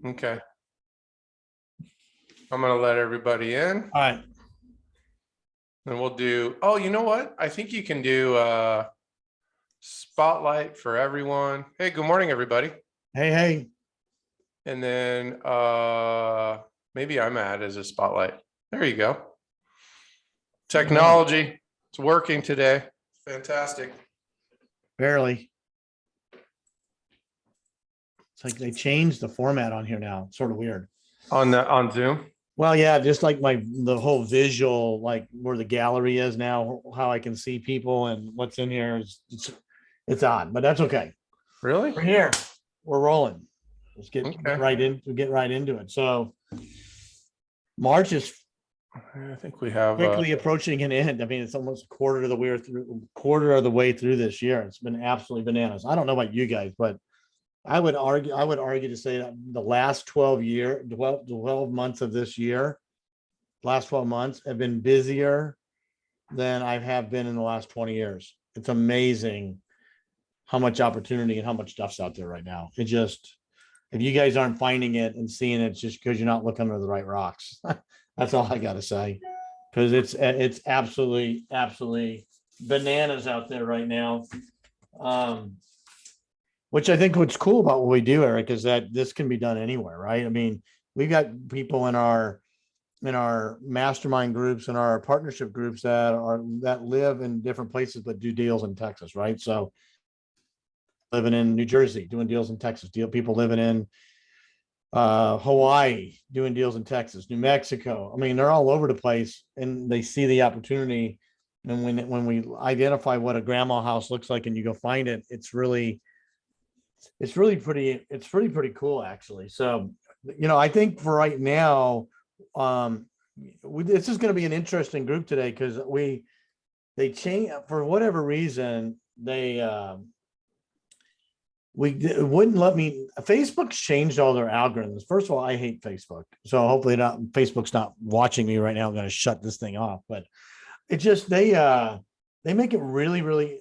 Okay. I'm going to let everybody in All right. and we'll do, oh, you know what? I think you can do spotlight for everyone. Hey, good morning, everybody. Hey. And then maybe I'm at as a spotlight. There you go. Technology. It's working today. Fantastic. Barely. It's like they changed the format on here now. It's sort of weird. On Zoom? Well, yeah, just like the whole visual, like where the gallery is now, how I can see people and what's in here is it's odd, but that's okay. Really? We're here. We're rolling. Let's get Okay. right into it. So March is I think we have quickly approaching an end. I mean, it's almost a quarter of the way through this year. It's been absolutely bananas. I don't know about you guys, but I would argue to say that the last 12 months of this year, last 12 months have been busier than I have been in the last 20 years. It's amazing how much opportunity and how much stuff's out there right now. It just, if you guys aren't finding it and seeing it, it's just because you're not looking under the right rocks. That's all I got to say. Because it's absolutely bananas out there right now. Which I think what's cool about what we do, Eric, is that this can be done anywhere, right? I mean, we've got people in our mastermind groups and our partnership groups that live in different places but do deals in Texas, right? So living in New Jersey, doing deals in Texas, people living in Hawaii, doing deals in Texas, New Mexico. I mean, they're all over the place and they see the opportunity. And when we identify what a grandma house looks like and you go find it, it's really pretty cool, actually. So, I think for right now, this is going to be an interesting group today because they change for whatever reason. They wouldn't let me. Facebook's changed all their algorithms. First of all, I hate Facebook, so hopefully Facebook's not watching me right now. I'm going to shut this thing off, but it just they make it really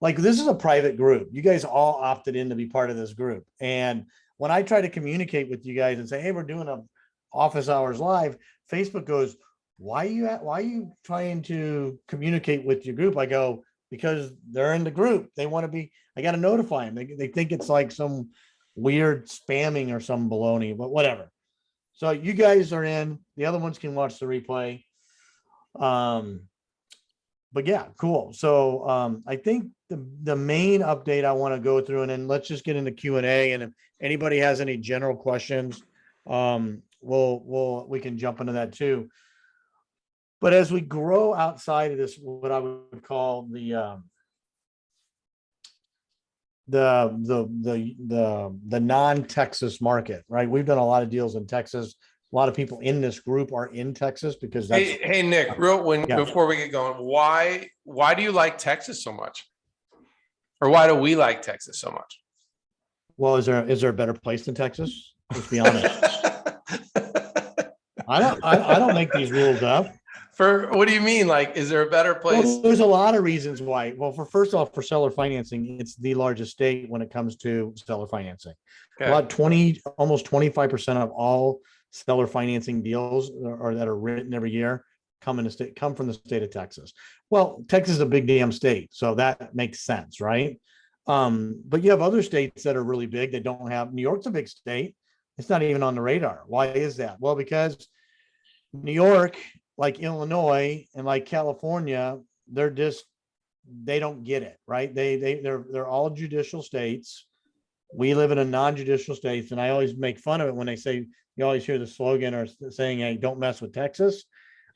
like this is a private group. You guys all opted in to be part of this group. And when I try to communicate with you guys and say, hey, we're doing a office hours live, Facebook goes, why are you trying to communicate with your group? I go, because they're in the group. They want to be, I got to notify them. They think it's like some weird spamming or some baloney, but whatever. So you guys are in, the other ones can watch the replay. But yeah, cool. So I think the main update I want to go through, and then let's just get into Q&A. And if anybody has any general questions, we can jump into that too. But as we grow outside of this, what I would call the non-Texas market, right? We've done a lot of deals in Texas. A lot of people in this group are in Texas because that's. Hey Nick, before we get going, why do you like Texas so much? Or why do we like Texas so much? Well, is there a better place than Texas? Let's be honest. I don't make these rules up. What do you mean? Like, is there a better place? Well, there's a lot of reasons why. Well, first off, for seller financing, it's the largest state when it comes to seller financing. Okay. Almost 25% of all seller financing deals that are written every year come from the state of Texas. Well, Texas is a big damn state, so that makes sense, right? But you have other states that are really big that don't have. New York's a big state. It's not even on the radar. Why is that? Well, because New York, like Illinois and like California, they don't get it, right? They're all judicial states. We live in a non-judicial states, and I always make fun of it when they say, you always hear the slogan or saying, hey, don't mess with Texas.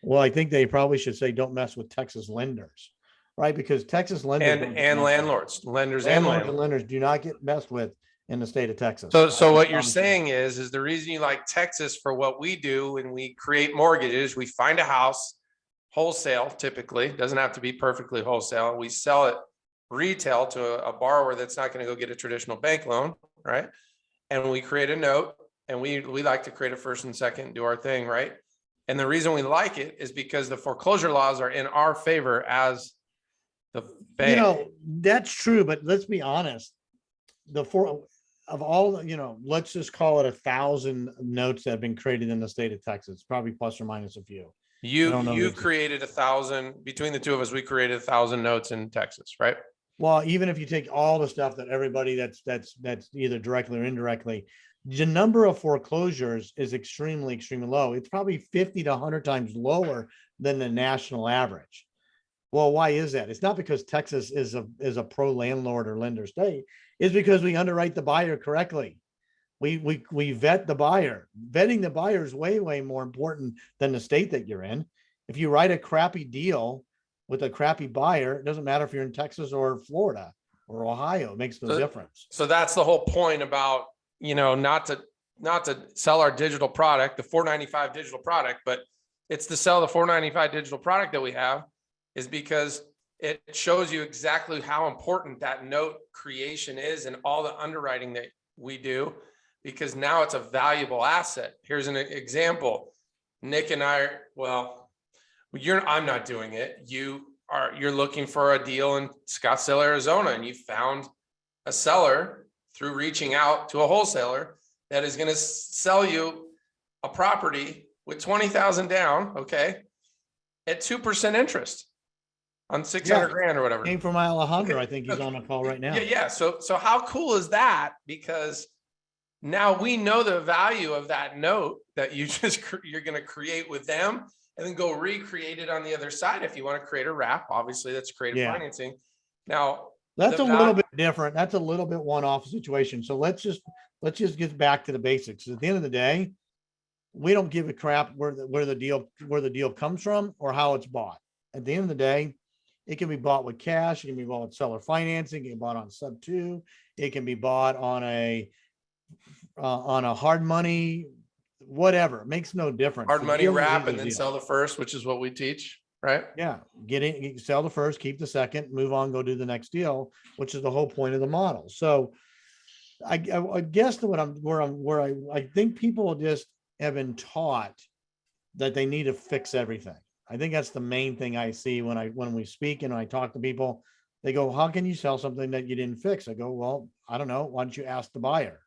Well, I think they probably should say, don't mess with Texas lenders, right? Because Texas lenders and lenders and landlords do not get messed with in the state of Texas. So what you're saying is the reason you like Texas for what we do when we create mortgages, we find a house wholesale, typically, doesn't have to be perfectly wholesale. We sell it retail to a borrower that's not going to go get a traditional bank loan, right? And we create a note, and we like to create a first and second, do our thing, right? And the reason we like it is because the foreclosure laws are in our favor as the bank. That's true, but let's be honest. of all, let's just call it 1,000 notes that have been created in the state of Texas, probably plus or minus a few. I don't know You the exact- created 1,000 between the two of us. We created 1,000 notes in Texas, right? Well, even if you take all the stuff that everybody that's either directly or indirectly, the number of foreclosures is extremely low. It's probably 50 to 100 times lower than the national average. Well, why is that? It's not because Texas is a pro landlord or lender state. It's because we underwrite the buyer correctly. We vet the buyer. Vetting the buyer is way more important than the state that you're in. If you write a crappy deal with a crappy buyer, it doesn't matter if you're in Texas or Florida or Ohio. It makes no difference. So that's the whole point about, not to sell our digital product, the 495 digital product, but it's to sell the 495 digital product that we have, is because it shows you exactly how important that note creation is and all the underwriting that we do, because now it's a valuable asset. Here's an example. Nick and I, I'm not doing it. You're looking for a deal in Scottsdale, Arizona, and you found a seller through reaching out to a wholesaler that is going to sell you a property with 20,000 down, okay, at 2% interest on 600 grand or whatever. Came from Alejandro. I think he's on a call right now. Yeah. So how cool is that? Because now we know the value of that note that you're going to create with them, and then go recreate it on the other side. If you want to create a wrap, obviously that's creative financing. Now that's a little bit different. That's a little bit one-off situation. So let's just get back to the basics. At the end of the day, we don't give a crap where the deal comes from or how it's bought. At the end of the day, it can be bought with cash. It can be bought with seller financing. It can be bought on sub 2. It can be bought on a hard money, whatever. It makes no difference. Hard money wrap and then sell the first, which is what we teach, right? Yeah. Sell the first, keep the second, move on, go do the next deal, which is the whole point of the model. So I guess I think people just have been taught that they need to fix everything. I think that's the main thing I see when we speak and I talk to people. They go, how can you sell something that you didn't fix? I go, well, I don't know. Why don't you ask the buyer?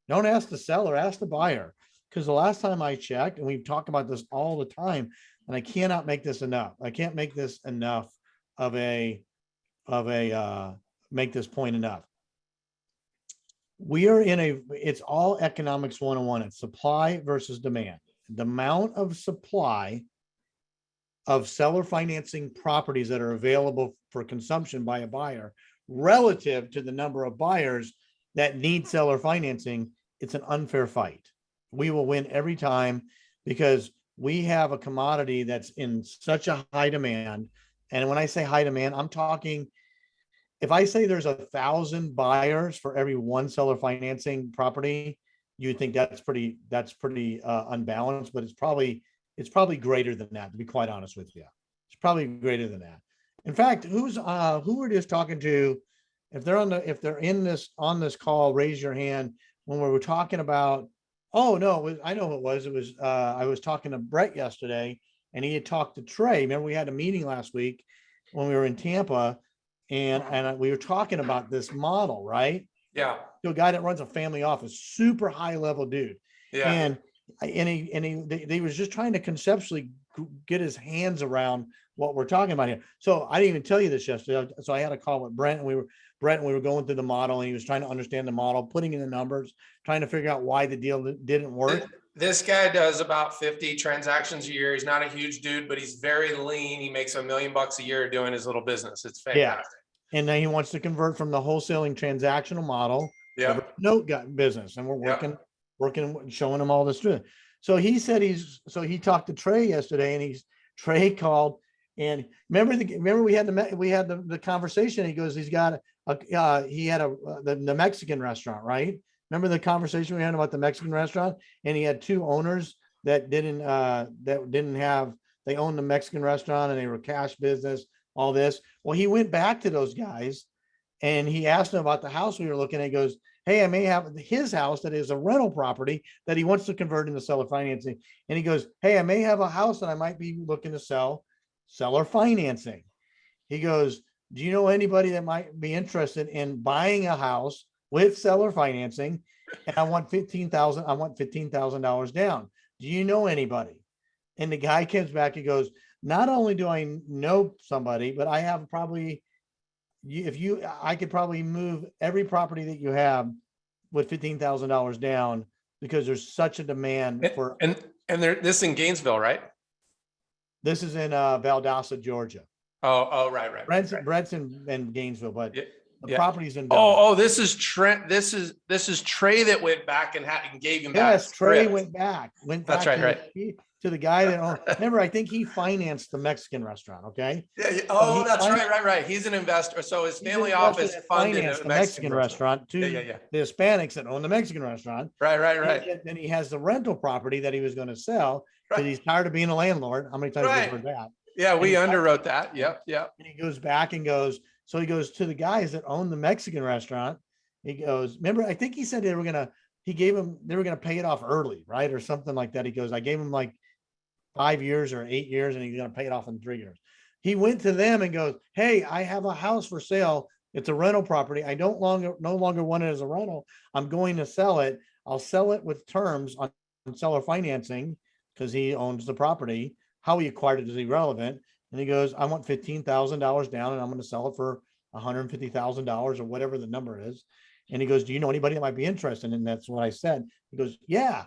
Don't ask the seller, ask the buyer. Because the last time I checked, and we talk about this all the time, and I cannot make this enough. I can't make this enough make this point enough. It's all economics 101. It's supply versus demand. The amount of supply of seller financing properties that are available for consumption by a buyer relative to the number of buyers that need seller financing, it's an unfair fight. We will win every time because we have a commodity that's in such a high demand. And when I say high demand, I'm talking, if I say there's 1,000 buyers for every one seller financing property, you think that's pretty unbalanced, but it's probably greater than that, to be quite honest with you. It's probably greater than that. In fact, who we're just talking to, if they're on this call, raise your hand. When we were talking about, I know it was. I was talking to Brett yesterday, and he had talked to Trey. Remember, we had a meeting last week when we were in Tampa, and we were talking about this model, right? Yeah. To a guy that runs a family office, super high level dude. Yeah. And they was just trying to conceptually get his hands around what we're talking about here. So I didn't even tell you this yesterday. So I had a call with Brent, and we were going through the model, and he was trying to understand the model, putting in the numbers, trying to figure out why the deal didn't work. This guy does about 50 transactions a year. He's not a huge dude, but he's very lean. He makes $1 million a year doing his little business. It's fantastic. Yeah. And then he wants to convert from the wholesaling transactional model to note business. And we're working, showing him all this. So he said he talked to Trey yesterday, and Trey called, and remember we had the conversation. He goes, he had the Mexican restaurant, right? Remember the conversation we had about the Mexican restaurant, and he had two owners that didn't have, they owned the Mexican restaurant and they were cash business, all this. Well, he went back to those guys and he asked them about the house we were looking at. He goes, hey, I may have his house that is a rental property that he wants to convert into seller financing. And he goes, hey, I may have a house that I might be looking to sell seller financing. He goes, do you know anybody that might be interested in buying a house with seller financing, and I want $15,000 down. Do you know anybody? And the guy comes back and goes, not only do I know somebody, but I have probably, I could probably move every property that you have with $15,000 down because there's such a demand And for. and there, this in Gainesville, right? This is in Valdosta, Georgia. Oh, right. Brett's in Gainesville, but Yeah. the Yeah. property's in Belmont. Oh, this is Trent. This is Trey that went back and gave him back. Yes, Trey script. went back That's right, to the guy that owned. Remember, I think he financed the Mexican restaurant. Okay. Yeah. Oh, he that's financed- right. He's an investor. So his he's an family investor office that funded financed a the Mexican restaurant to Yeah. the Hispanics that own the Mexican restaurant. Right. Then he has the rental property that he was going to sell because he's tired of being a landlord. How many times have you heard that? Yeah, we underwrote that. Yep. And he goes back and goes, so he goes to the guys that own the Mexican restaurant. He goes, remember, I think he said they were going to pay it off early, right? Or something like that. He goes, I gave him like 5 years or 8 years and he's going to pay it off in 3 years. He went to them and goes, hey, I have a house for sale. It's a rental property. I no longer want it as a rental. I'm going to sell it. I'll sell it with terms on seller financing because he owns the property. How he acquired it is irrelevant. And he goes, I want $15,000 down and I'm going to sell it for $150,000 or whatever the number is. And he goes, do you know anybody that might be interested? And that's what I said. He goes, yeah.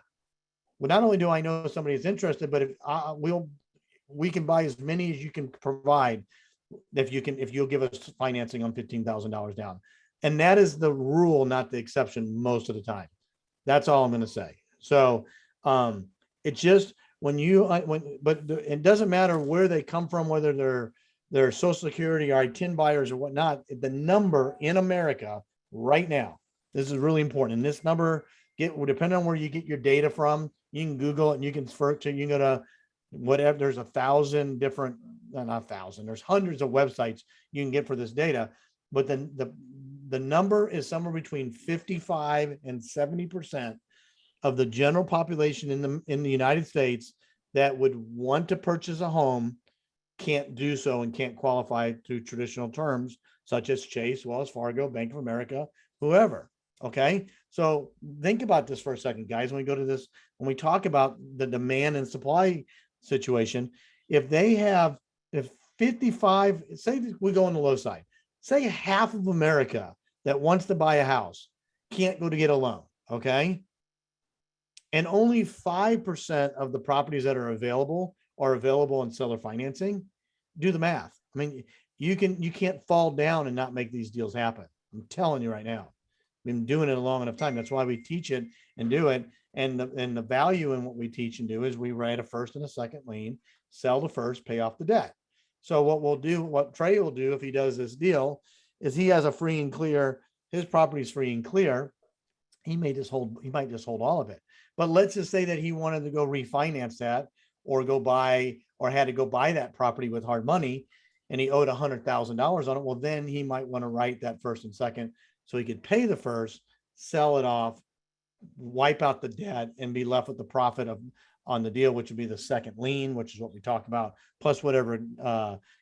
Well, not only do I know somebody is interested, but if we can buy as many as you can provide if you'll give us financing on $15,000 down. And that is the rule, not the exception most of the time. That's all I'm going to say. So it's just but it doesn't matter where they come from, whether they're Social Security or ITIN buyers or whatnot. The number in America right now, this is really important. And this number depending on where you get your data from, you can Google it and you can search it. You can go to whatever. There's 1,000 different, not 1,000. There's hundreds of websites you can get for this data. But then the number is somewhere between 55 and 70% of the general population in the United States that would want to purchase a home can't do so and can't qualify through traditional terms such as Chase, Wells Fargo, Bank of America, whoever. Okay. So think about this for a second, guys. When we talk about the demand and supply situation, if 55, say we go on the low side, say half of America that wants to buy a house can't go to get a loan. Okay. And only 5% of the properties that are available in seller financing. Do the math. I mean, you can't fall down and not make these deals happen. I'm telling you right now. We've been doing it a long enough time. That's why we teach it and do it. And the value in what we teach and do is we write a first and a second lien, sell the first, pay off the debt. So what Trey will do if he does this deal is he has a free and clear, his property's free and clear. He might just hold all of it. But let's just say that he wanted to go refinance that or had to go buy that property with hard money and he owed $100,000 on it. Well, then he might want to write that first and second so he could pay the first, sell it off, wipe out the debt and be left with the profit on the deal, which would be the second lien, which is what we talked about, plus whatever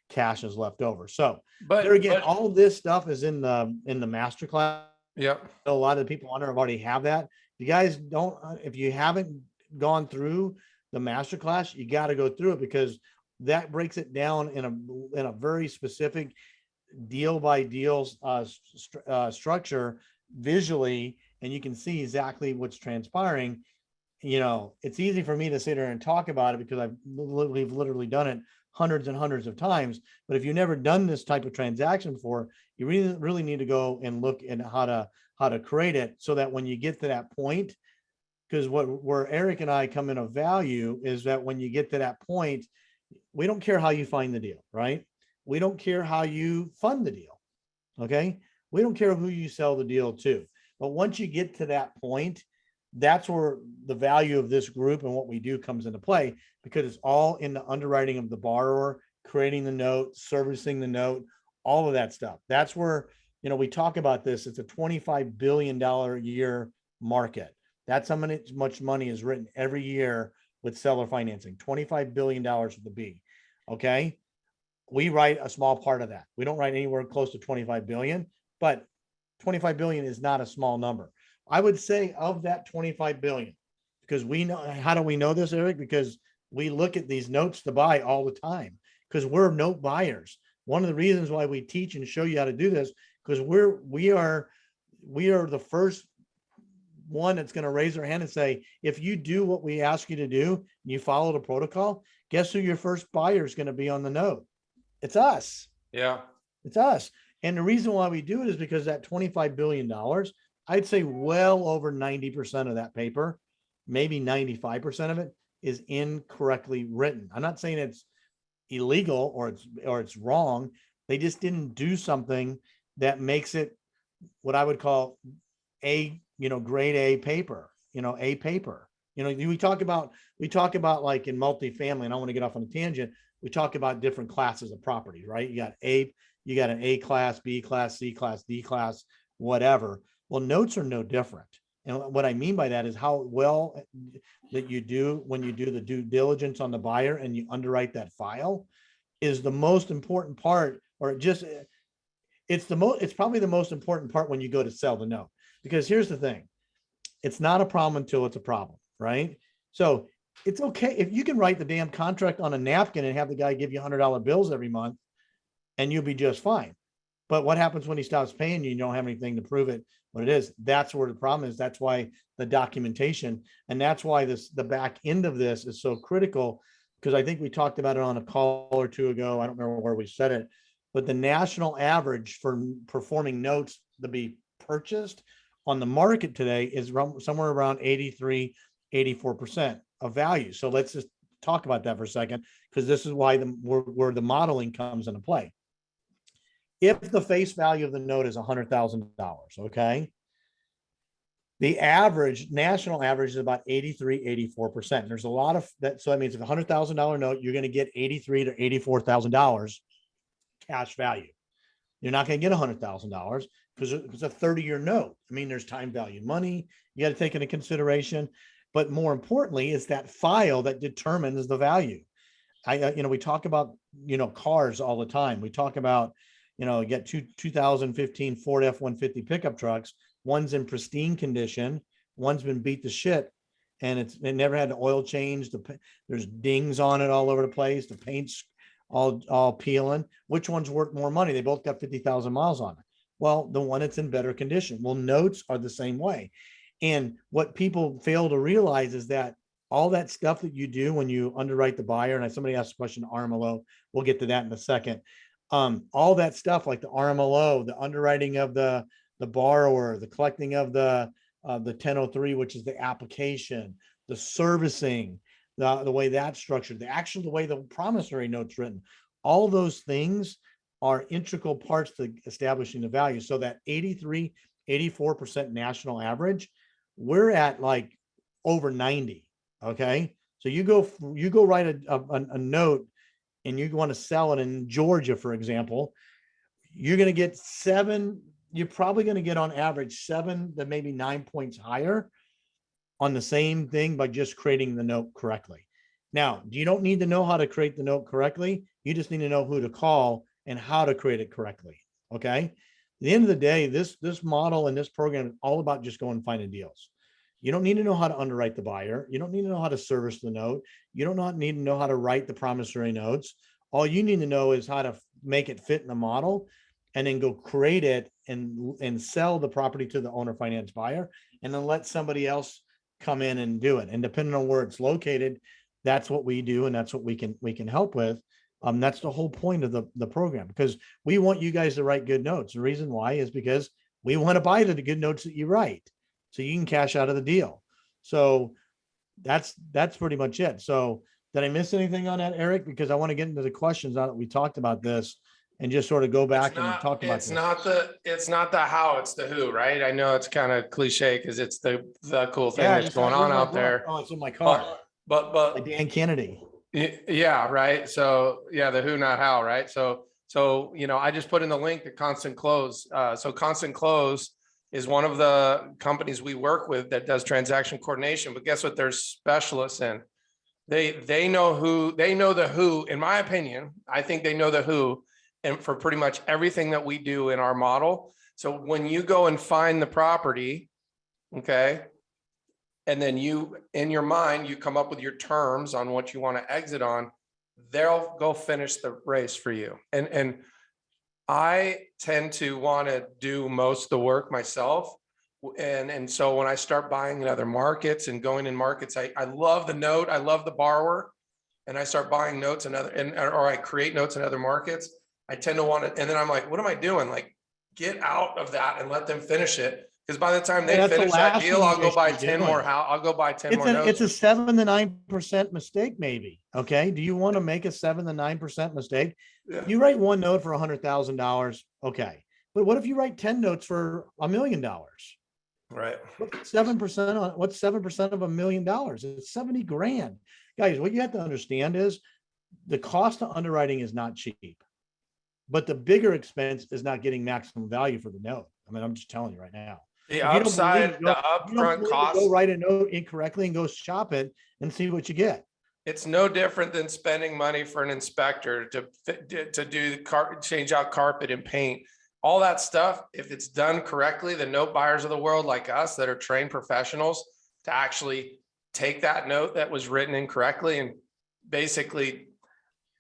cash is left over. So there again, all this stuff is in the masterclass. Yep. A lot of the people on there already have that. If you haven't gone through the masterclass, you got to go through it because that breaks it down in a very specific deal by deal structure visually, and you can see exactly what's transpiring. It's easy for me to sit there and talk about it because we've literally done it hundreds and hundreds of times. But if you've never done this type of transaction before, you really need to go and look at how to create it so that when you get to that point, because where Eric and I come in a value is that when you get to that point, we don't care how you find the deal, right? We don't care how you fund the deal. Okay. We don't care who you sell the deal to. But once you get to that point, that's where the value of this group and what we do comes into play because it's all in the underwriting of the borrower, creating the note, servicing the note, all of that stuff. That's where, we talk about this. It's a $25 billion a year market. That's how much money is written every year with seller financing, $25 billion with the B. Okay. We write a small part of that. We don't write anywhere close to 25 billion, but 25 billion is not a small number. I would say of that 25 billion, because we know, how do we know this, Eric? Because we look at these notes to buy all the time, because we're note buyers. One of the reasons why we teach and show you how to do this, because we are the first one that's going to raise their hand and say, if you do what we ask you to do, and you follow the protocol, guess who your first buyer is going to be on the note? It's us. Yeah. It's us. And the reason why we do it is because that $25 billion, I'd say well over 90% of that paper, maybe 95% of it, is incorrectly written. I'm not saying it's illegal or it's wrong. They just didn't do something that makes it what I would call a, grade A paper, a paper. We talk about like in multifamily, and I want to get off on a tangent. We talk about different classes of property, right? You got an A class, B class, C class, D class, whatever. Well, notes are no different. And what I mean by that is how well that you do when you do the due diligence on the buyer and you underwrite that file is the most important part, or it's probably the most important part when you go to sell the note. Because here's the thing, it's not a problem until it's a problem, right? So it's okay if you can write the damn contract on a napkin and have the guy give you $100 bills every month and you'll be just fine. But what happens when he stops paying you? You don't have anything to prove it what it is. That's where the problem is. That's why the documentation, and that's why the back end of this is so critical, because I think we talked about it on a call or two ago. I don't remember where we said it, but the national average for performing notes to be purchased on the market today is somewhere around 83, 84% of value. So let's just talk about that for a second, because this is why where the modeling comes into play. If the face value of the note is $100,000, okay, the national average is about 83, 84%. There's a lot of that. So that means if $100,000 note, you're going to get $83,000 to $84,000 cash value. You're not going to get $100,000 because it's a 30-year note. I mean, there's time value money you got to take into consideration. But more importantly, it's that file that determines the value. We talk about, cars all the time. We talk about, you get 2015 Ford F-150 pickup trucks. One's in pristine condition. One's been beat to shit. And it never had an oil change. There's dings on it all over the place. The paint's all peeling. Which one's worth more money? They both got 50,000 miles on it. Well, the one that's in better condition. Well, notes are the same way. And what people fail to realize is that all that stuff that you do when you underwrite the buyer, and somebody asked a question, RMLO, we'll get to that in a second. All that stuff like the RMLO, the underwriting of the borrower, the collecting of the 1003, which is the application, the servicing, the way that's structured, the way the promissory note's written, all those things are integral parts to establishing the value. So that 83, 84% national average, we're at like over 90. Okay. So you go write a note and you want to sell it in Georgia, for example, you're going to get you're probably going to get on average 7 to maybe 9 points higher on the same thing by just creating the note correctly. Now, you don't need to know how to create the note correctly. You just need to know who to call and how to create it correctly. Okay. At the end of the day, this model and this program is all about just going and finding deals. You don't need to know how to underwrite the buyer. You don't need to know how to service the note. You don't need to know how to write the promissory notes. All you need to know is how to make it fit in the model and then go create it and sell the property to the owner finance buyer, and then let somebody else come in and do it. And depending on where it's located, that's what we do. And that's what we can help with. That's the whole point of the program, because we want you guys to write good notes. The reason why is because we want to buy the good notes that you write, so you can cash out of the deal. So that's pretty much it. So did I miss anything on that, Eric? Because I want to get into the questions now that we talked about this and just sort of go back and talk about this. It's not the how, it's the who, right? I know it's kind of cliche because it's the cool thing that's going on out there. Oh, it's in my car. But by Dan Kennedy. Yeah, right. So yeah, the who, not how, right? So I just put in the link to Constant Close. So Constant Close is one of the companies we work with that does transaction coordination, but guess what they're specialists in? They know the who, in my opinion. I think they know the who, and for pretty much everything that we do in our model. So when you go and find the property, okay, and then you, in your mind, you come up with your terms on what you want to exit on, they'll go finish the race for you. And I tend to want to do most of the work myself. And so when I start buying in other markets and going in markets, I love the note, I love the borrower, and I start buying notes in other, or I create notes in other markets. I tend to want to, and then I'm like, what am I doing? Like, get out of that and let them finish it. Because by the time they That's the finish that last deal, thing I'll you go buy should be 10 more. doing. I'll go buy 10 more It's notes. a 7 to 9% mistake, maybe. Okay. Do you want to make a 7 to 9% mistake? Yeah. You write one note for $100,000. Okay. But what if you write 10 notes for $1 million? Right. What's 7% on what's 7% of $1 million? It's 70 grand. Guys, what you have to understand is the cost of underwriting is not cheap, but the bigger expense is not getting maximum value for the note. I mean, I'm just telling you right now. The If you don't believe upside, it, the you don't upfront believe it, cost, go write a note incorrectly and go shop it and see what you get. it's no different than spending money for an inspector to do the change out carpet and paint. All that stuff, if it's done correctly, the note buyers of the world like us that are trained professionals to actually take that note that was written incorrectly and basically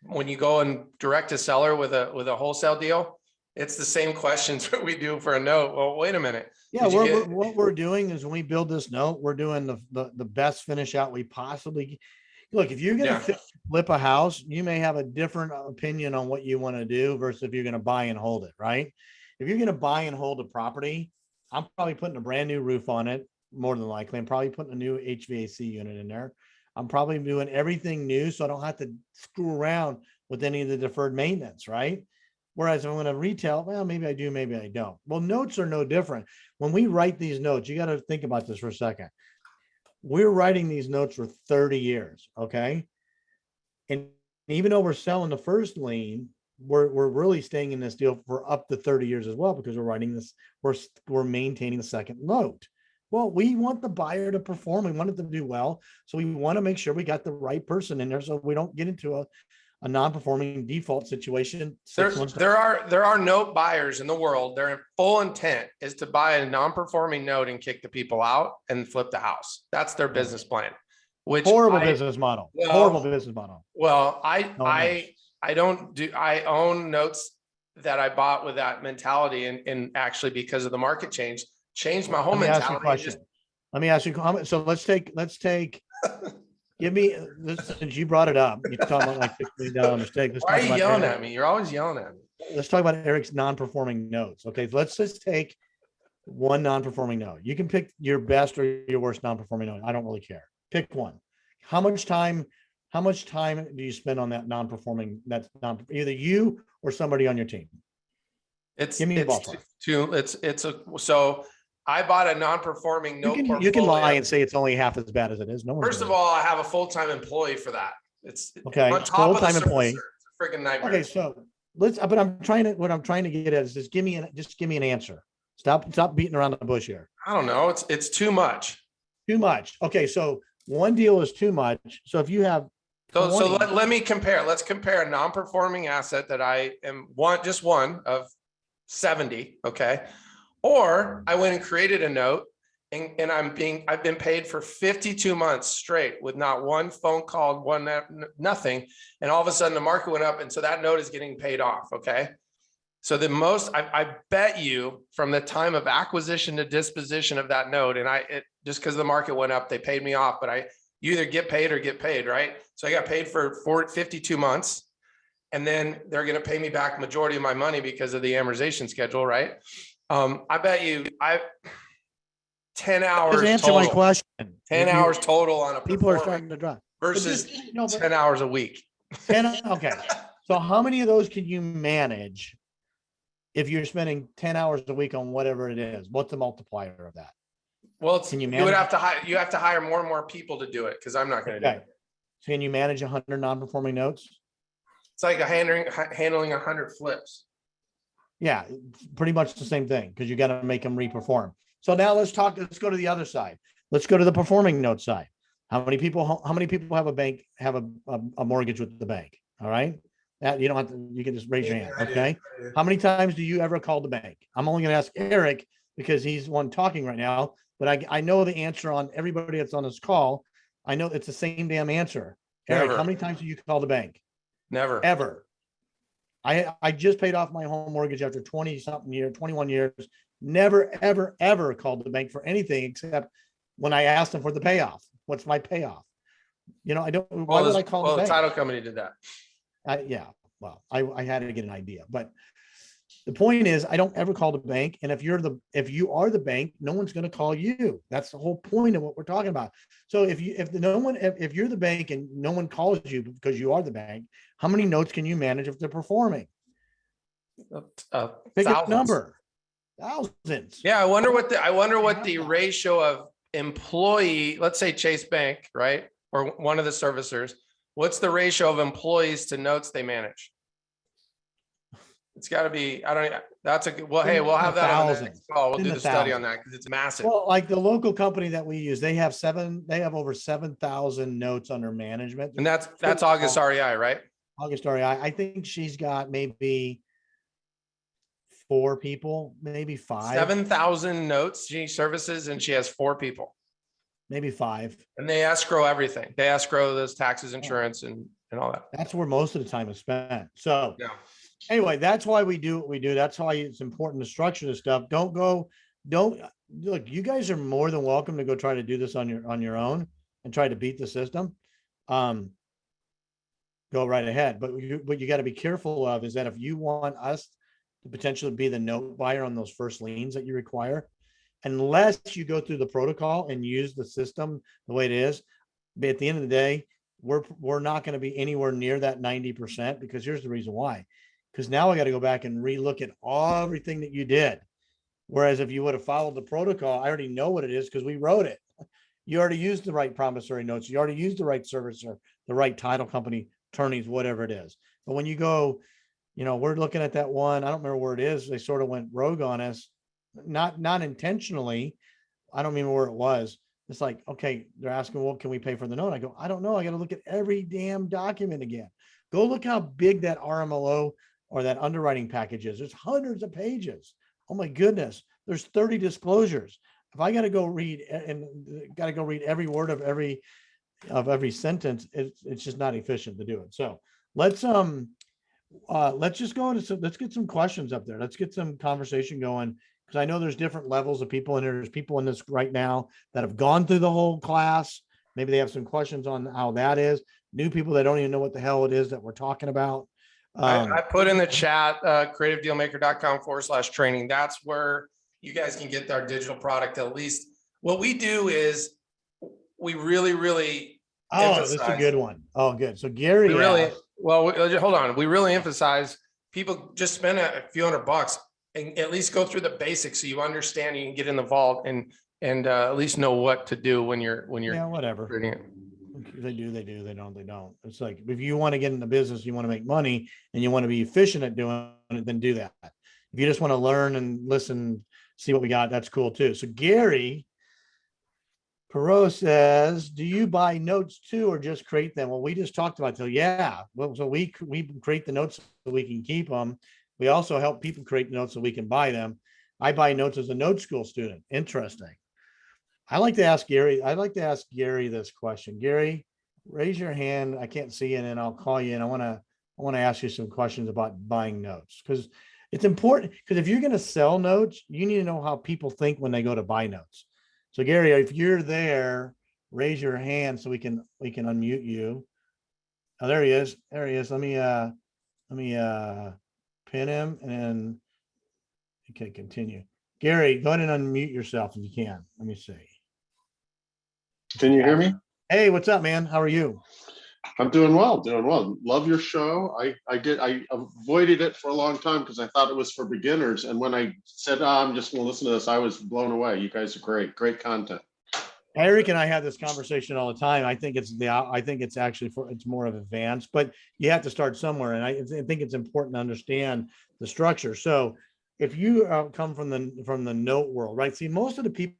when you go and direct a seller with a wholesale deal, it's the same questions that we do for a note. Well, wait a minute. Yeah, what we're doing is when we build this note, we're doing the best finish out we possibly. Look, if you're going to flip a house, you may have a different opinion on what you want to do versus if you're going to buy and hold it, right? If you're going to buy and hold a property, I'm probably putting a brand new roof on it, more than likely. I'm probably putting a new HVAC unit in there. I'm probably doing everything new so I don't have to screw around with any of the deferred maintenance, right? Whereas if I'm going to retail, well, maybe I do, maybe I don't. Well, notes are no different. When we write these notes, you got to think about this for a second. We're writing these notes for 30 years, okay? And even though we're selling the first lien, we're really staying in this deal for up to 30 years as well because we're writing this, we're maintaining the second note. Well, we want the buyer to perform. We want it to do well. So we want to make sure we got the right person in there so we don't get into a non-performing default situation. There are note buyers in the world. Their full intent is to buy a non-performing note and kick the people out and flip the house. That's their business plan. Which horrible business model. Horrible business model. Well, I own notes that I bought with that mentality and actually because of the market changed my whole mentality. Let me ask you a comment. So let's take give me this since you brought it up. You're talking about like $6 million mistake. Why are you yelling at me? You're always yelling at me. Let's talk about Eric's non-performing notes. Okay, let's just take one non-performing note. You can pick your best or your worst non-performing note. I don't really care. Pick one. How much time do you spend on that non-performing? That's either you or somebody on your team. Give me a ballpark. So I bought a non-performing note. You can lie and say it's only half as bad as it is. First of all, I have a full-time employee for that. It's okay. Full-time employee. It's a freaking nightmare. Okay, so what I'm trying to get at is just give me an answer. Stop beating around the bush here. I don't know. It's too much. Too much. Okay, so one deal is too much. So if you have let me compare. Let's compare a non-performing asset that I am just one of 70. Okay. Or I went and created a note and I've been paid for 52 months straight with not one phone call, nothing. And all of a sudden the market went up. And so that note is getting paid off. Okay. So the most, I bet you from the time of acquisition to disposition of that note, and just because the market went up, they paid me off, but you either get paid or get paid, right? So I got paid for 52 months and then they're going to pay me back majority of my money because of the amortization schedule, right? I bet you 10 hours. Just answer my question. 10 hours total on a people are starting to drop versus 10 hours a week. Okay. So how many of those can you manage if you're spending 10 hours a week on whatever it is? What's the multiplier of that? Well, you would have to hire more and more people to do it because I'm not going to do it. So can you manage 100 non-performing notes? It's like handling 100 flips. Yeah, pretty much the same thing because you got to make them reperform. So now let's go to the other side. Let's go to the performing note side. How many people have a mortgage with the bank? All right. That you don't have to, you can just raise your hand. I do. Okay. How many times do you ever call the bank? I'm only going to ask Eric because he's the one talking right now, but I know the answer on everybody that's on this call. I know it's the same damn answer. Eric, Never. how many times do you call the bank? Never. Ever. I just paid off my home mortgage after 20 something years, 21 years. Never, ever, ever called the bank for anything except when I asked them for the payoff. What's my payoff? You know, I don't, why would I call the The bank? title company did that. Yeah, well, I had to get an idea, but the point is, I don't ever call the bank. And if you are the bank, no one's going to call you. That's the whole point of what we're talking about. So if you're the bank and no one calls you because you are the bank, how many notes can you manage if they're performing? Pick a number. Thousands. Yeah, I wonder what the ratio of employee, let's say Chase Bank, right? Or one of the servicers. What's the ratio of employees to notes they manage? It's got to be, that's a good, well, hey, we'll have that on the next call. We'll do the study on that because it's massive. Well, like the local company that we use, they have over 7,000 notes under management. And that's August REI, right? August REI. I think she's got maybe 4 people, maybe 5. 7,000 notes she services and she has 4 people. Maybe 5. And they escrow everything. They escrow those taxes, insurance, and all that. That's where most of the time is spent. So yeah. Anyway, that's why we do what we do. That's why it's important to structure this stuff. Don't look, you guys are more than welcome to go try to do this on your own and try to beat the system. Go right ahead. But what you got to be careful of is that if you want us to potentially be the note buyer on those first liens that you require, unless you go through the protocol and use the system the way it is, but at the end of the day, we're not going to be anywhere near that 90%, because here's the reason why. Because now I got to go back and relook at everything that you did. Whereas if you would have followed the protocol, I already know what it is because we wrote it. You already used the right promissory notes. You already used the right servicer, the right title company, attorneys, whatever it is. But when you go, we're looking at that one, I don't remember where it is. They sort of went rogue on us, not intentionally. I don't remember where it was. It's like, okay, they're asking, well, can we pay for the note? I go, I don't know. I got to look at every damn document again. Go look how big that RMLO or that underwriting package is. There's hundreds of pages. Oh my goodness. There's 30 disclosures. If I got to go read every word of every sentence, it's just not efficient to do it. So let's just go into let's get some questions up there. Let's get some conversation going, because I know there's different levels of people in there. There's people in this right now that have gone through the whole class. Maybe they have some questions on how that is. New people that don't even know what the hell it is that we're talking about. I put in the chat, creativedealmaker.com/training. That's where you guys can get our digital product. At least what we do is we really emphasize. That's a good one. Oh, good. So Gary, hold on. We really emphasize people just spend a few $100 and at least go through the basics so you understand, you can get in the vault and at least know what to do when you're whatever. reading it. They do. They don't. It's like, if you want to get in the business, you want to make money and you want to be efficient at doing it, then do that. If you just want to learn and listen, see what we got, that's cool too. So Gary Perot says, do you buy notes too, or just create them? Well, we just talked about, so yeah. Well, so we create the notes so we can keep them. We also help people create notes so we can buy them. I buy notes as a note school student. Interesting. I'd like to ask Gary this question. Gary, raise your hand. I can't see it, and I'll call you. And I want to ask you some questions about buying notes, because it's important. Because if you're going to sell notes, you need to know how people think when they go to buy notes. So Gary, if you're there, raise your hand so we can unmute you. Oh, there he is. Let me pin him and okay, continue. Gary, go ahead and unmute yourself if you can. Let me see. Can you hear me? Hey, what's up, man? How are you? I'm doing well. Love your show. I avoided it for a long time because I thought it was for beginners. And when I said, I'm just going to listen to this, I was blown away. You guys are great content. Eric and I have this conversation all the time. I think it's actually it's more of advanced, but you have to start somewhere. And I think it's important to understand the structure. So if you come from the note world, right? See, most of the people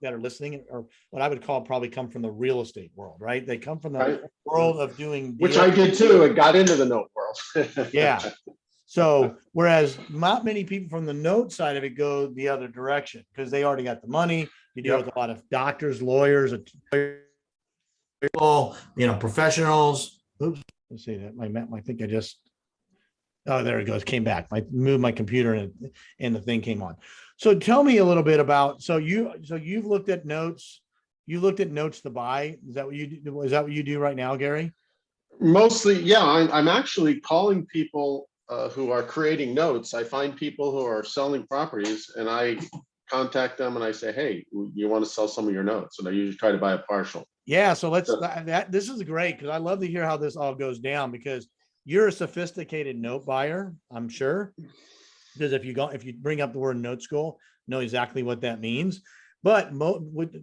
that are listening, or what I would call probably come from the real estate world, right? They come from the Right. world of doing Which deals. I did too. It got into the note world. Yeah. So whereas not many people from the note side of it go the other direction because they already got the money. You deal Yep. with a lot of doctors, lawyers, professionals. Oops, let's see that. I think I just. Oh, there it goes. Came back. I moved my computer and the thing came on. So tell me a little bit about. So you've looked at notes. You looked at notes to buy. Is that what you do? Is that what you do right now, Gary? Mostly, yeah. I'm actually calling people who are creating notes. I find people who are selling properties, and I contact them and I say, "Hey, you want to sell some of your notes?" And I usually try to buy a partial. Yeah. So this is great because I love to hear how this all goes down because you're a sophisticated note buyer, I'm sure. Because if you bring up the word note school, know exactly what that means. But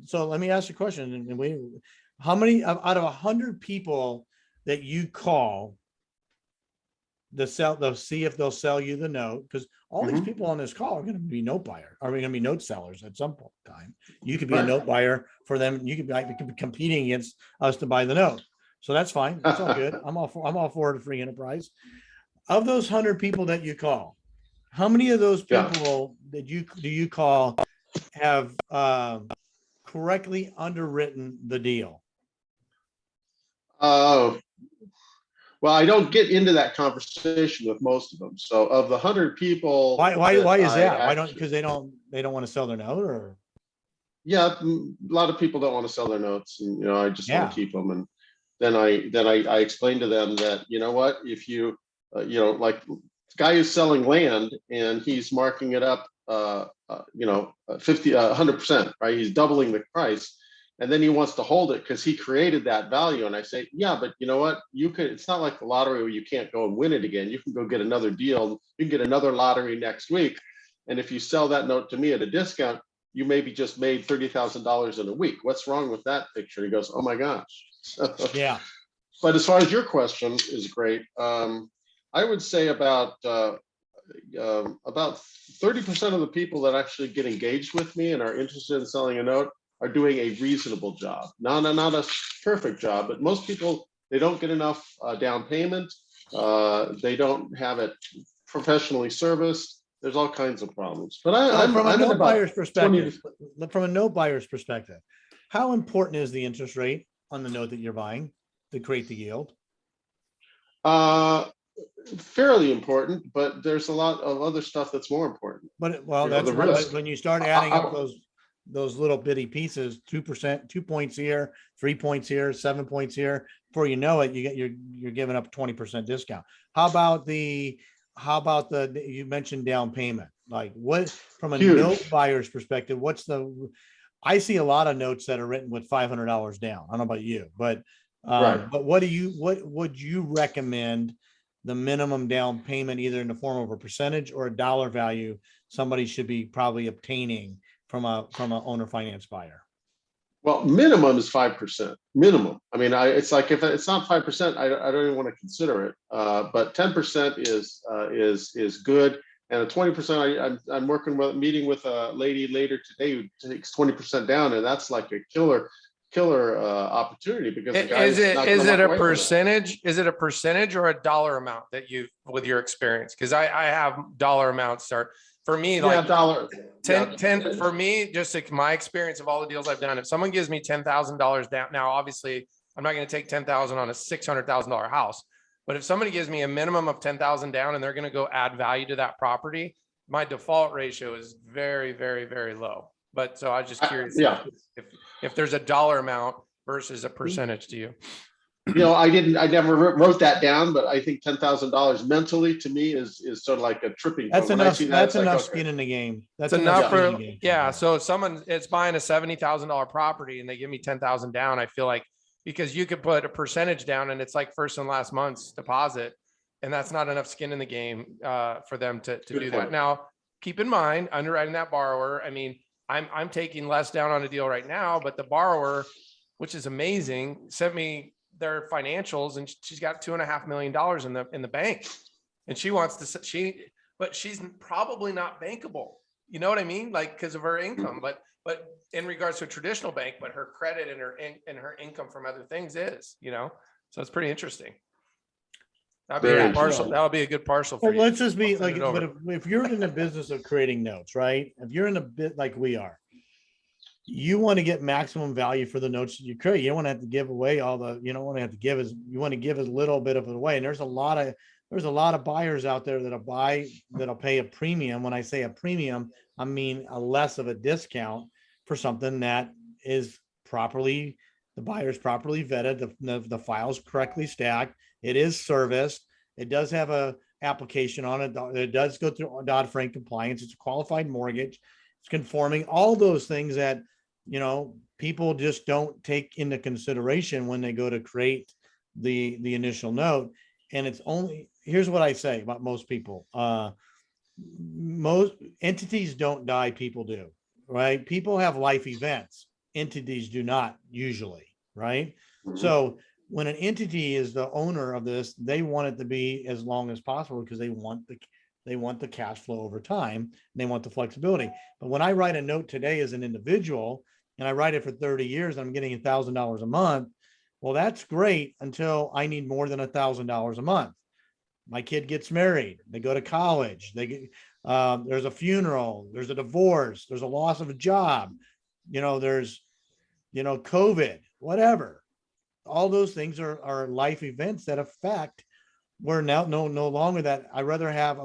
so let me ask you a question. And how many out of 100 people that you call they'll see if they'll sell you the note, because all these people on this call are going to be note buyer, are going to be note sellers at some point in time. You could be a note buyer for them. You could be competing against us to buy the note. So that's fine. That's all good. I'm all for a free enterprise. Of those 100 people that you call, how many of those people do you call have correctly underwritten the deal? Well, I don't get into that conversation with most of them. So of the 100 people, why is that? Why don't, because they don't want to sell their note, or? Yeah, a lot of people don't want to sell their notes, and I just want to keep them. And then I explain to them that, you know what, if you like the guy who's selling land and he's marking it up 100%, right? He's doubling the price, and then he wants to hold it because he created that value. And I say, yeah, but you know what, it's not like the lottery where you can't go and win it again. You can go get another deal, you can get another lottery next week, and if you sell that note to me at a discount, you maybe just made $30,000 in a week. What's wrong with that picture? He goes, oh my gosh. Yeah. But as far as your question is great, I would say about 30% of the people that actually get engaged with me and are interested in selling a note are doing a reasonable job. Not a perfect job, but most people, they don't get enough down payment. They don't have it professionally serviced. There's all kinds of problems. But from a note buyer's perspective, how important is the interest rate on the note that you're buying to create the yield? Fairly important, but there's a lot of other stuff that's more important. But that's the risk. When you start adding up those little bitty pieces, 2%, 2 points here, 3 points here, 7 points here, before you know it, you're giving up 20% discount. How about the you mentioned down payment? Like, what, from a note buyer's perspective, I see a lot of notes that are written with $500 down. I don't know about you, but but what would you recommend the minimum down payment, either in the form of a percentage or a dollar value, somebody should be probably obtaining from an owner finance buyer? Well, minimum is 5%. Minimum. I mean, it's like, if it's not 5%, I don't even want to consider it. But 10% is good, and a 20%. I'm meeting with a lady later today who takes 20% down, and that's like a killer opportunity, because the guy is it a percentage? Is it a percentage or a dollar amount that you, with your experience? Because I have dollar amounts start. For me, like dollar 10 for me, just like my experience of all the deals I've done, if someone gives me $10,000 down, now obviously I'm not going to take 10,000 on a $600,000 house, but if somebody gives me a minimum of 10,000 down and they're going to go add value to that property, my default ratio is very, very, very low. But so I was just curious if there's a dollar amount versus a percentage to you. I never wrote that down, but I think $10,000 mentally to me is sort of like a tripping point. That's enough skin in the game. That's enough for, so if someone is buying a $70,000 property and they give me 10,000 down, I feel like, because you could put a percentage down and it's like first and last month's deposit, and that's not enough skin in the game for them to do that. Now, keep in mind, underwriting that borrower, I mean, I'm taking less down on a deal right now, but the borrower, which is amazing, sent me their financials, and she's got $2.5 million in the bank, and she wants to, but she's probably not bankable. You know what I mean? Like, because of her income, but but in regards to a traditional bank, but her credit and her income from other things is, so it's pretty interesting. That'd be a Very good parcel. interesting. That'll be a good parcel for But you. let's just be I'll send like, it over. but if you're in the business of creating notes, right? If you're in a bit like we are, you want to get maximum value for the notes that you create. You don't want to have to give away you don't want to have to give you want to give as little bit of it away. And there's a lot of buyers out there that'll pay a premium. When I say a premium, I mean a less of a discount for something that is the buyer's properly vetted, the file's correctly stacked. It is serviced. It does have a application on it. It does go through Dodd-Frank compliance. It's a qualified mortgage. It's conforming. All those things that, people just don't take into consideration when they go to create the initial note. And here's what I say about most people. Most entities don't die, people do, right? People have life events. Entities do not usually, right? Mhm. So when an entity is the owner of this, they want it to be as long as possible because they want the cash flow over time, and they want the flexibility. But when I write a note today as an individual and I write it for 30 years, I'm getting $1,000 a month. Well, that's great until I need more than $1,000 a month. My kid gets married, they go to college, there's a funeral, there's a divorce, there's a loss of a job, there's, COVID, whatever. All those things are life events that affect. We're now no longer that. I rather have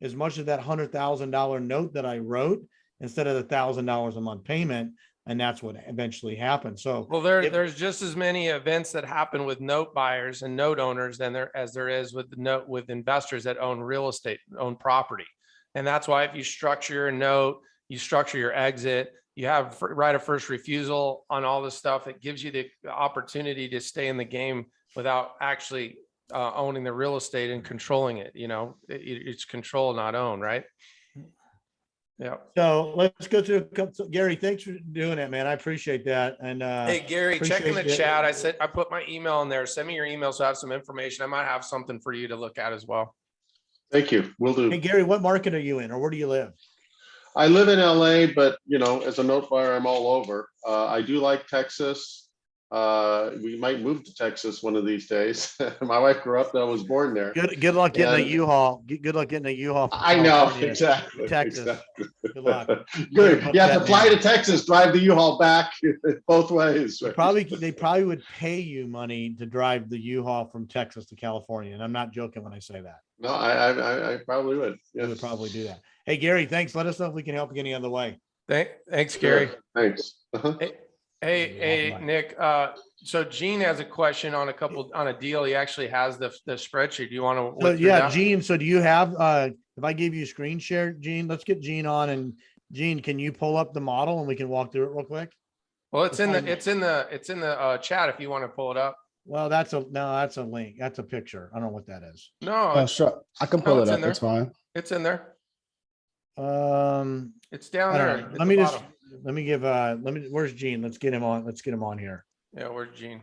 as much of that $100,000 note that I wrote instead of the $1,000 a month payment, and that's what eventually happened. So, well, there's just as many events that happen with note buyers and note owners as there is with investors that own real estate, own property, and that's why if you structure your note, you structure your exit, you have right of first refusal on all this stuff. It gives you the opportunity to stay in the game without actually owning the real estate and controlling it. It's control, not own, right? Yeah. So let's go through a couple. Gary, thanks for doing it, man. I appreciate that. And hey, Gary, check in the appreciate it. chat. I put my email in there. Send me your email so I have some information. I might have something for you to look at as well. Thank you. Will do. Hey, Gary, what market are you in, or where do you live? I live in LA, but as a note buyer, I'm all over. I do like Texas. We might move to Texas one of these days. My wife grew up there, I was born there. Good luck getting a U-Haul. Good luck getting a U-Haul. I know, exactly. Texas. Exactly. Good luck. Good. You have to fly to Texas, drive the U-Haul back both ways. They probably would pay you money to drive the U-Haul from Texas to California. And I'm not joking when I say that. No, I probably would. Yes. We would probably do that. Hey, Gary, thanks. Let us know if we can help you any other way. Thanks, Gary. Sure. Thanks. Uh-huh. Hey, Nick. So Gene has a question on a deal. He actually has the spreadsheet. Do you want to? Yeah, Gene. So do you have? If I give you screen share, Gene, let's get Gene on. And Gene, can you pull up the model and we can walk through it real quick? Well, it's in the chat if you want to pull it up. Well, that's a link. That's a picture. I don't know what that is. No, sure. I can pull it up. It's fine. It's in there. It's down I there. don't know. Where's Gene? Let's get him on here. Yeah, where's Gene?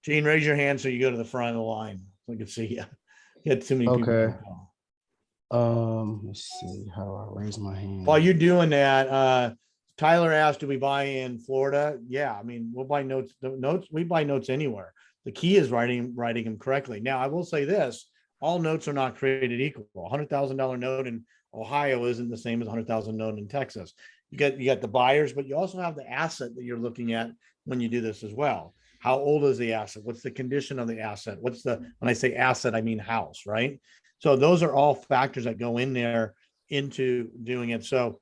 Gene, raise your hand so you go to the front of the line so we can see you. You had too many people. Okay. Let's see how I raise my hand. While you're doing that, Tyler asked, do we buy in Florida? Yeah, I mean, we'll buy notes. We buy notes anywhere. The key is writing them correctly. Now, I will say this: all notes are not created equal. $100,000 note in Ohio isn't the same as $100,000 note in Texas. You got the buyers, but you also have the asset that you're looking at when you do this as well. How old is the asset? What's the condition of the asset? When I say asset, I mean house, right? So those are all factors that go in there into doing it. So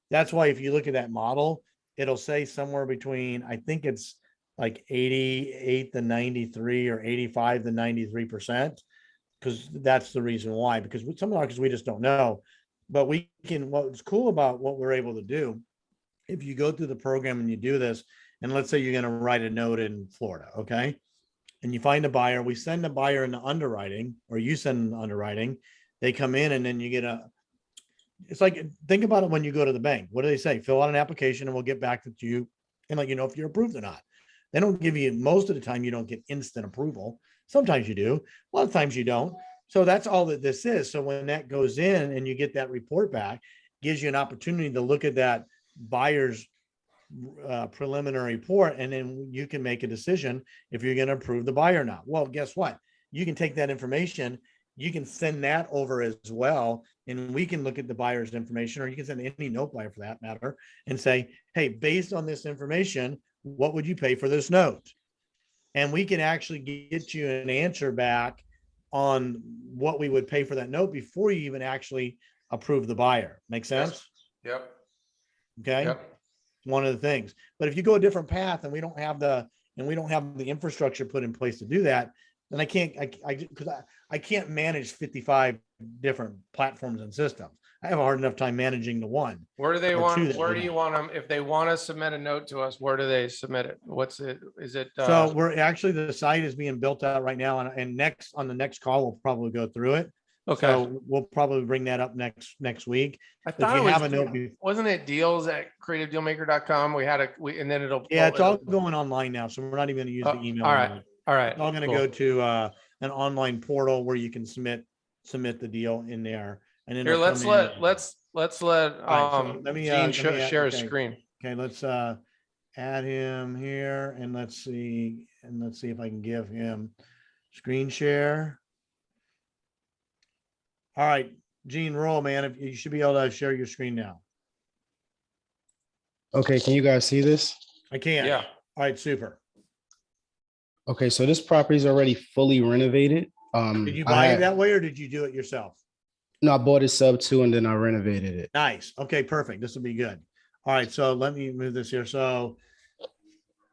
that's why if you look at that model, it'll say somewhere between, I think it's like 88 to 93 or 85 to 93%, because that's the reason why, because with some markets we just don't know. But what's cool about what we're able to do, if you go through the program and you do this, and let's say you're going to write a note in Florida, okay? And you find a buyer, we send the buyer into underwriting, or you send them to underwriting, they come in and then you get it's like, think about it when you go to the bank. What do they say? Fill out an application and we'll get back to you and let you know if you're approved or not. They don't give you, most of the time, you don't get instant approval. Sometimes you do, a lot of times you don't. So that's all that this is. So when that goes in and you get that report back, gives you an opportunity to look at that buyer's preliminary report, and then you can make a decision if you're going to approve the buyer or not. Well, guess what? You can take that information, you can send that over as well, and we can look at the buyer's information, or you can send any note buyer for that matter, and say, hey, based on this information, what would you pay for this note? And we can actually get you an answer back on what we would pay for that note before you even actually approve the buyer. Make sense? Yep. Okay. Yep. One of the things. But if you go a different path and we don't have the infrastructure put in place to do that, then I can't manage 55 different platforms and systems. I have a hard enough time managing the one. Where do they Or want, two that where we do you have. want them? If they want to submit a note to us, where do they submit it? What's it? Is it? So we're actually, the site is being built out right now, and on the next call, we'll probably go through it. Okay. So we'll probably bring that up next week. I If thought you it was, have a note, wasn't it deals at creativedealmaker.com? And then it'll. yeah, it's all going online now, so we're not even going to use the email. All right. anymore. All right. It's all going to Cool. go to an online portal where you can submit the deal in there. And then Here, it'll let's come in. let All right, so let me, Gene let me share his okay. screen. Okay, let's add him here, and let's see if I can give him screen share. All right, Gene, roll, man. If you should be able to share your screen now. Okay, can you guys see this? I can. Yeah. All right, super. Okay, so this property is already fully renovated. Did you buy it that way, or did you do it yourself? No, I bought it sub 2 and then I renovated it. Nice. Okay, perfect. This will be good. All right, so let me move this here. So,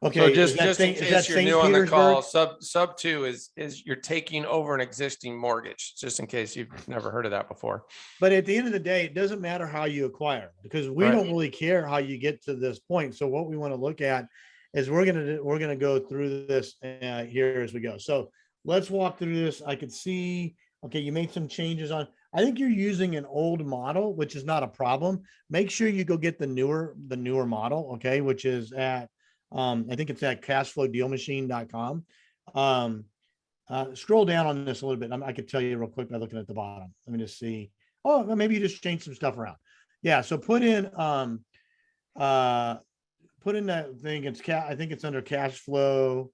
okay, So is just in is that case you're St. new on the call, Petersburg? sub 2 is you're taking over an existing mortgage, just in case you've never heard of that before. But at the end of the day, it doesn't matter how you acquire, because we Right. don't really care how you get to this point. So what we want to look at is we're gonna go through this here as we go. So let's walk through this. I could see. Okay, you made some changes on. I think you're using an old model, which is not a problem. Make sure you go get the newer model, okay, which is at I think it's at cashflowdealmachine.com. Scroll down on this a little bit. I could tell you real quick by looking at the bottom. Let me just see. Oh, maybe you just change some stuff around. Yeah, so put in that thing. I think it's under cash flow.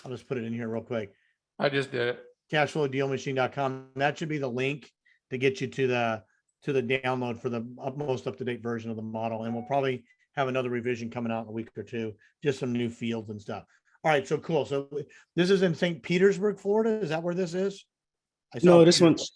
I'll just put it in here real quick. I just did it. Cashflowdealmachine.com. That should be the link to get you to the download for the most up-to-date version of the model. And we'll probably have another revision coming out in a week or two, just some new fields and stuff. All right, so cool. So this is in St. Petersburg, Florida. Is that where this is? No, this was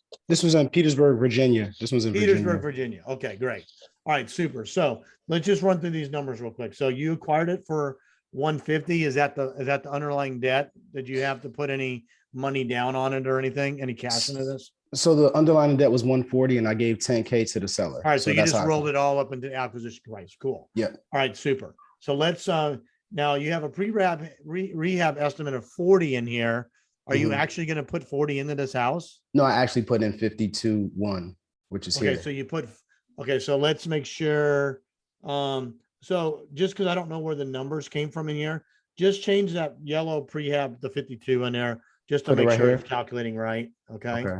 in Petersburg, Virginia. This one's in Petersburg, Virginia. Virginia. Okay, great. All right, super. So let's just run through these numbers real quick. So you acquired it for 150. Is that the underlying debt? Did you have to put any money down on it or anything? Any cash into this? So the underlying debt was 140 and I gave 10K to the seller. All right, so you that's just how rolled it all up into acquisition price. Cool. Yeah. All right, super. So let's now you have a rehab estimate of 40 in here. Are you actually going to put 40 into this house? No, I actually put in 52.1, which is here. Okay, so you put, okay, so let's make sure. So just because I don't know where the numbers came from in here, just change that yellow prehab, the 52 in there, just to Put it make right sure here? it's calculating right. Okay. Okay.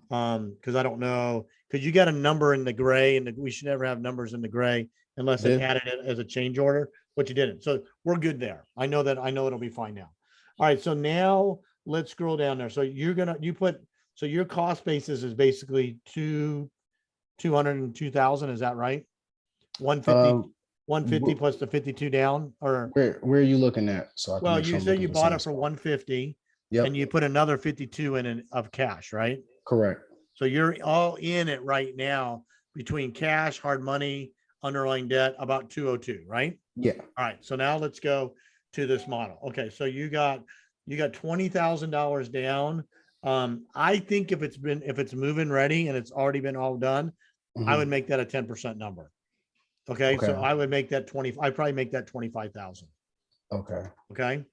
Because I don't know, because you got a number in the gray, and we should never have numbers in the gray unless it Yeah. added it as a change order, but you didn't. So we're good there. I know it'll be fine now. All right, so now let's scroll down there. So so your cost basis is basically 202,000. Is that right? 150 plus the 52 down, or Where are you looking at? So I can well, make sure you I'm said looking you at the bought same it for spot. 150 Yep, and you put another 52 in of cash, right? correct. So you're all in it right now between cash, hard money, underlying debt, about 202, right? Yeah. All right. So now let's go to this model. Okay. So you got $20,000 down. I think if it's moving ready and it's already been all done, I would make that a 10% number. Okay. So Okay. I would make that I'd probably make that 25,000. Okay. Okay.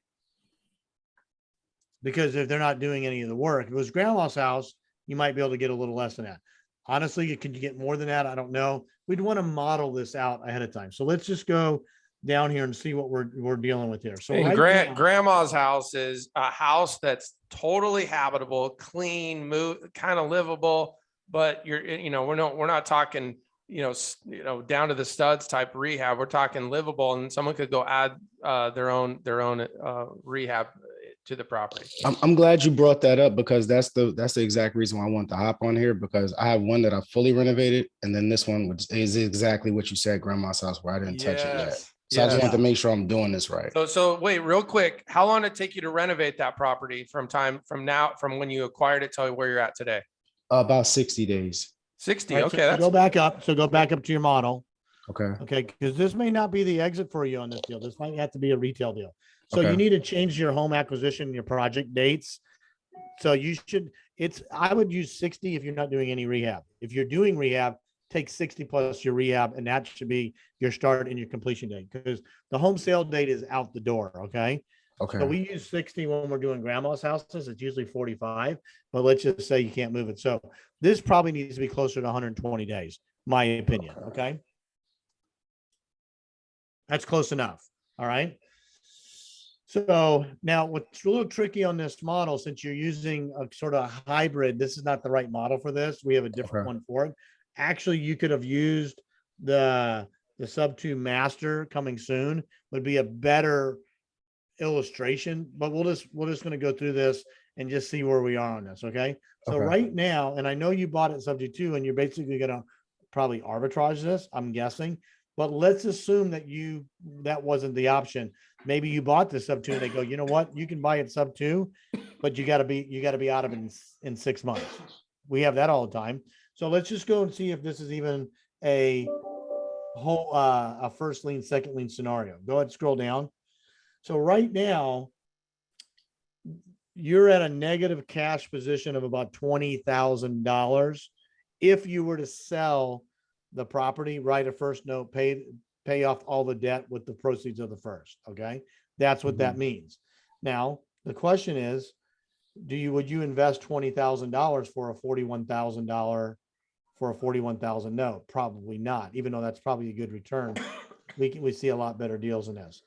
Because if they're not doing any of the work, if it was grandma's house, you might be able to get a little less than that. Honestly, could you get more than that? I don't know. We'd want to model this out ahead of time. So let's just go down here and see what we're dealing with here. So And right now- grandma's house is a house that's totally habitable, clean, kind of livable, but we're not talking down to the studs type rehab. We're talking livable, and someone could go add their own rehab to the property. I'm glad you brought that up because that's the exact reason why I want to hop on here, because I have one that I fully renovated, and then this one, which is exactly what you said, grandma's house, where I didn't touch it yet. So I just Yes. want to make sure I'm doing this right. So wait, real quick, how long did it take you to renovate that property from when you acquired it till where you're at today? About 60 days. 60. All right, Okay, so that's go back up. So go back up to your model. Okay. Okay, because this may not be the exit for you on this deal. This might have to be a retail deal. So Okay. you need to change your home acquisition, your project dates. So I would use 60 if you're not doing any rehab. If you're doing rehab, take 60 plus your rehab, and that should be your start and your completion date, because the home sale date is out the door. Okay. Okay. So we use 60 when we're doing grandma's houses. It's usually 45, but let's just say you can't move it. So this probably needs to be closer to 120 days, my opinion. Okay. That's close enough. All right. So now what's a little tricky on this model, since you're using a sort of hybrid, this is not the right model for this. We have a different one for it. Actually, you could have used the sub 2 master coming soon would be a better illustration, but we're just going to go through this and just see where we are on this. Okay. So right now, and I know you bought it subject to, and you're basically going to probably arbitrage this, I'm guessing, but let's assume that that wasn't the option. Maybe you bought the sub 2 and they go, you know what, you can buy it sub 2, but you got to be out of it in 6 months. We have that all the time. So let's just go and see if this is even a first lien, second lien scenario. Go ahead, scroll down. So right now, you're at a negative cash position of about $20,000. If you were to sell the property, write a first note, pay off all the debt with the proceeds of the first. Okay. That's what that means. Now, the question is, would you invest $20,000 for a $41,000 note? Probably not, even though that's probably a good return. We see a lot better deals in this.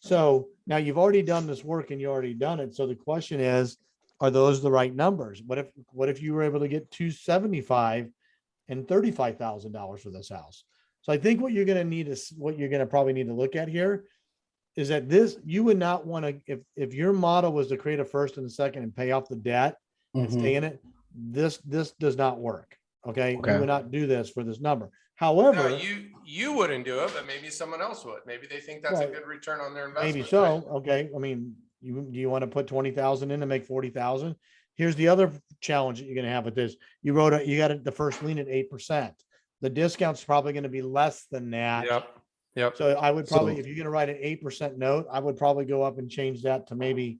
So now you've already done this work and you already done it. So the question is, are those the right numbers? What if you were able to get $275,000 and $35,000 for this house? So I think what you're going to probably need to look at here is that you would not want to, if your model was to create a first and a second and pay off the debt and stay in it, this does not work. Okay. You would not do this for this number. However, no, you wouldn't do it, but maybe someone else would. Maybe they think that's a good return on their investment. Maybe so. Right? Okay. I mean, do you want to put 20,000 in to make 40,000? Here's the other challenge that you're going to have with this. You got the first lien at 8%. The discount's probably going to be less than that. Yep. So I would probably, if you're going to write an 8% note, I would probably go up and change that to maybe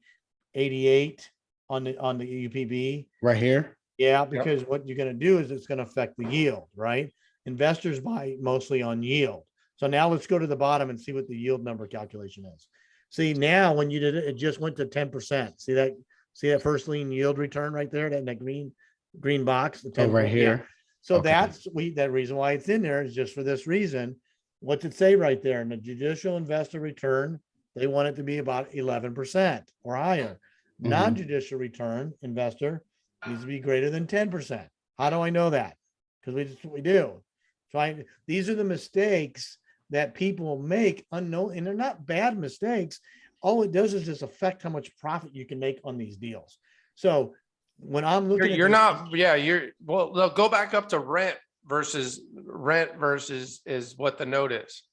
88 on the UPB. Right here. Yeah, because what you're going to do is it's going to affect the yield, right? Investors buy mostly on yield. So now let's go to the bottom and see what the yield number calculation is. See, now when you did it, it just went to 10%. See that first lien yield return right there, that green box, the 10 right here. Yeah. So that reason why it's in there is just for this reason. What's it say right there? In the judicial investor return, they want it to be about 11% or higher. Non-judicial return investor needs to be greater than 10%. How do I know that? Because we do. So these are the mistakes that people make unknown, and they're not bad mistakes. All it does is just affect how much profit you can make on these deals. So when I'm looking they'll go back up to rent versus is what the note is.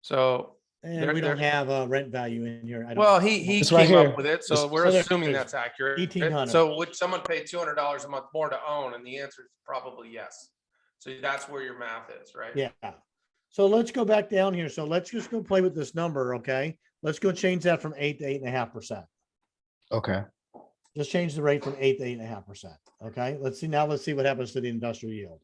So we don't have a rent value in here. He It's came right here. up with it, so we're assuming that's accurate. 1,800. So would someone pay $200 a month more to own? And the answer is probably yes. So that's where your math is, right? Yeah. So let's go back down here. So let's just go play with this number. Okay. Let's go change that from 8 to 8.5%. Okay. Just change the rate from 8 to 8.5%. Okay. Let's see what happens to the industrial yield.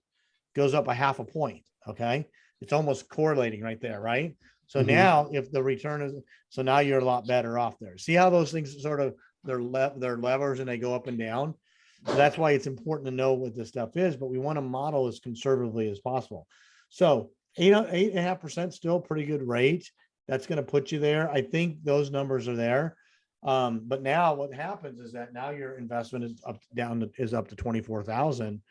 Goes up a 0.5 point. Okay. It's almost correlating right there. Right. So now if the return is, so now you're a lot better off there. See how those things sort of, they're levers and they go up and down. So that's why it's important to know what this stuff is, but we want to model as conservatively as possible. So 8.5% still a pretty good rate. That's going to put you there. I think those numbers are there. But now what happens is that now your investment is up to 24,000.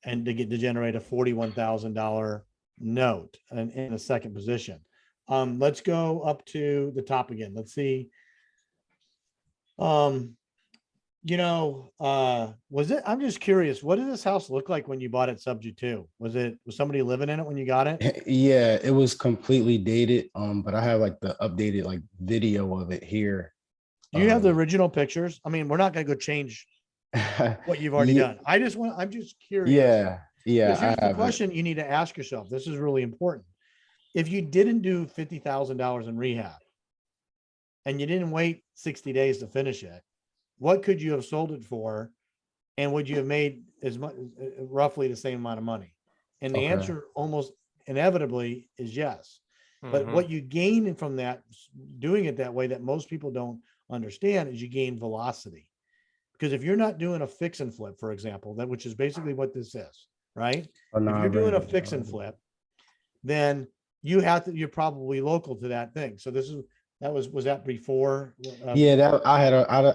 and to generate a $41,000 note in a second position. Let's go up to the top again. Let's see. I'm just curious, what did this house look like when you bought it subject to? Was somebody living in it when you got it? Yeah, it was completely dated. But I have like the updated like video of it here. Do you have the original pictures? I mean, we're not going to go change what you've already done. I'm just curious. Yeah, Because here's I the have it. question you need to ask yourself. This is really important. If you didn't do $50,000 in rehab and you didn't wait 60 days to finish it, what could you have sold it for? And would you have made as much, roughly the same amount of money? And the Okay. answer almost inevitably is yes. But Mhm. what you gain from that, doing it that way, that most people don't understand, is you gain velocity. Because if you're not doing a fix and flip, for example, which is basically what this is, right? Oh, no, If I you're doing a read it. fix and flip, then you're probably local to that thing. So was that before? Yeah, that I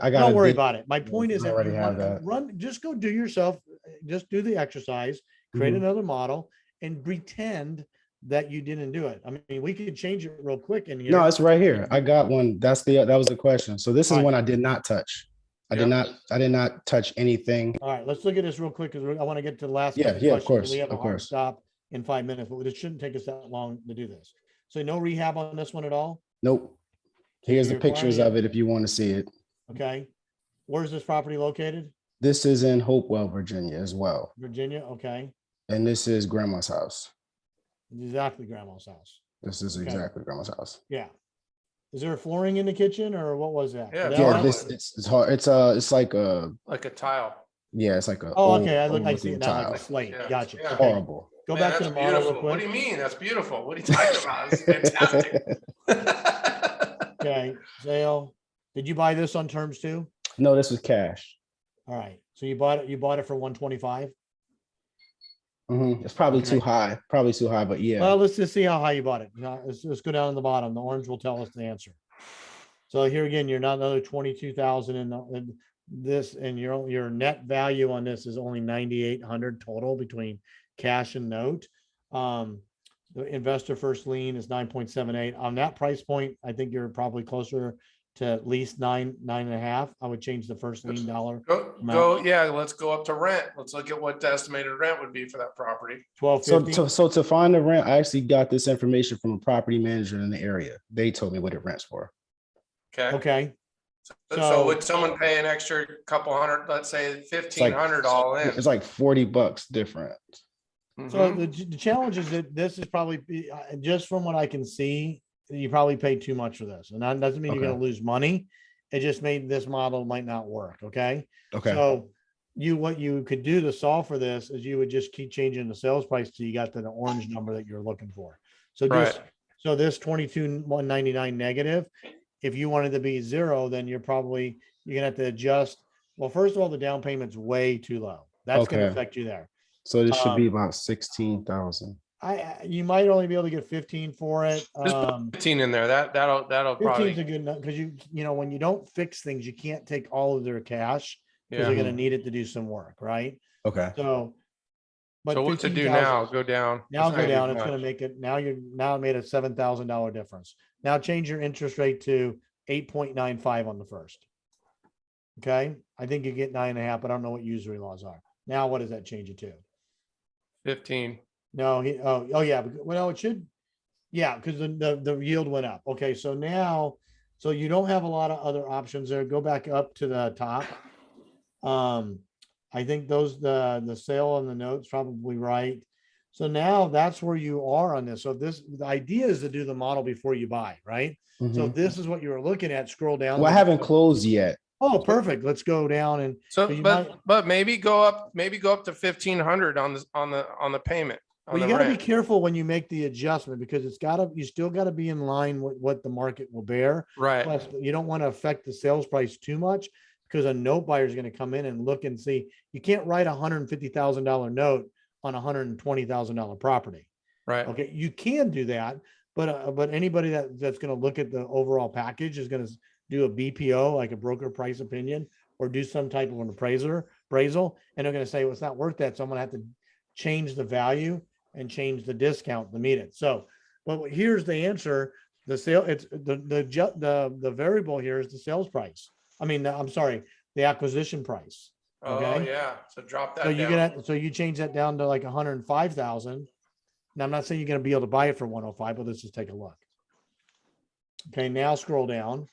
got. Don't worry about it. My point is I that already you have that. just go do yourself, just do the exercise, create Mhm. another model, and pretend that you didn't do it. I mean, we could change it real quick in here. No, it's right here. I got one. That was the question. So this is All right. one I did not touch. I did not touch anything. All right, let's look at this real quick because I want to get to the last Yeah, couple yeah, of questions. course, We have a of hard course. stop in 5 minutes, but it shouldn't take us that long to do this. So no rehab on this one at all? Nope. So Here's the you're pictures acquiring of it if you want to see it. Okay. Where's this property located? This is in Hopewell, Virginia as well. Virginia, okay. And this is grandma's house. Exactly grandma's house. This is Okay. exactly grandma's house. Yeah. Is there flooring in the kitchen or what was that? Yeah, That Yeah, one? this- it's hard. It's like a, Like a tile. yeah, it's like a Oh, old- okay. I old see it looking now like tile. a slate. Yeah. Gotcha. Yeah. Okay. Horrible. Go Man, back to that's the model real beautiful. What do quick. you mean? That's beautiful. What are you talking about? It's fantastic. Okay. Sale. Did you buy this on terms too? No, this was cash. All right. So you bought it for 125. It's probably Okay. too high. Probably too high, but yeah. Well, let's just see how high you bought it. Now, let's go down to the bottom. The orange will tell us the answer. So here again, you're not another 22,000 in this, and your net value on this is only 9,800 total between cash and note. The investor first lien is 9.78 on that price point. I think you're probably closer to at least 9.5. I would change the first lien dollar. Let's go up to rent. Let's look at what the estimated rent would be for that property. 1250. So to find the rent, I actually got this information from a property manager in the area. They told me what it rents for. Okay. Okay. So would someone pay an extra couple hundred, let's say 1,500 all in? It's like $40 different. So Mhm. the challenge is that this is probably just from what I can see, you probably paid too much for this, and that doesn't mean you're going to lose money. It just made this model might not work. Okay. Okay. So what you could do to solve for this is you would just keep changing the sales price till you got to the orange number that you're looking for. So this 22,199 negative, if you wanted to be zero, then you're gonna have to adjust. Well, first of all, the down payment's way too low. That's going to Okay. affect you there. So this should be about 16,000. You might only be able to get 15 for it. Just put 15 in there. That'll 15 probably. is a good enough because when you don't fix things, you can't take all of their cash because Yeah. they're going to need it to do some work, right? Okay. So, but So what to do 15,000 now? Go down. Now It's go not down. much. It's going to make it now. It made a $7,000 difference. Now change your interest rate to 8.95 on the first. Okay, I think you get 9.5, but I don't know what usury laws are. Now, what does that change it to? 15. No, yeah. Well, it should. Yeah, because the yield went up. Okay, so now, so you don't have a lot of other options there. Go back up to the top. I think the sale on the notes probably right. So now that's where you are on this. So the idea is to do the model before you buy, right? So if this is what you were looking at, scroll down. Well, I haven't closed yet. Oh, perfect. Let's go down and So, you but maybe go up to 1,500 on the payment. well, you got to be careful when you make the adjustment because you still got to be in line with what the market will bear. Right. Plus, you don't want to affect the sales price too much because a note buyer is going to come in and look and see. You can't write a $150,000 note on a $120,000 property. Right. Okay, you can do that, but anybody that's going to look at the overall package is going to do a BPO, like a broker price opinion, or do some type of an appraisal, and they're going to say, well, it's not worth that. So I'm going to have to change the value and change the discount to meet it. So, well, here's the answer. The sale, it's the variable here is the sales price. I mean, I'm sorry, the acquisition price. Oh, Okay. yeah. So drop So that you're down. gonna, so you change that down to like 105,000. Now, I'm not saying you're gonna be able to buy it for 105, but let's just take a look. Okay, now scroll down.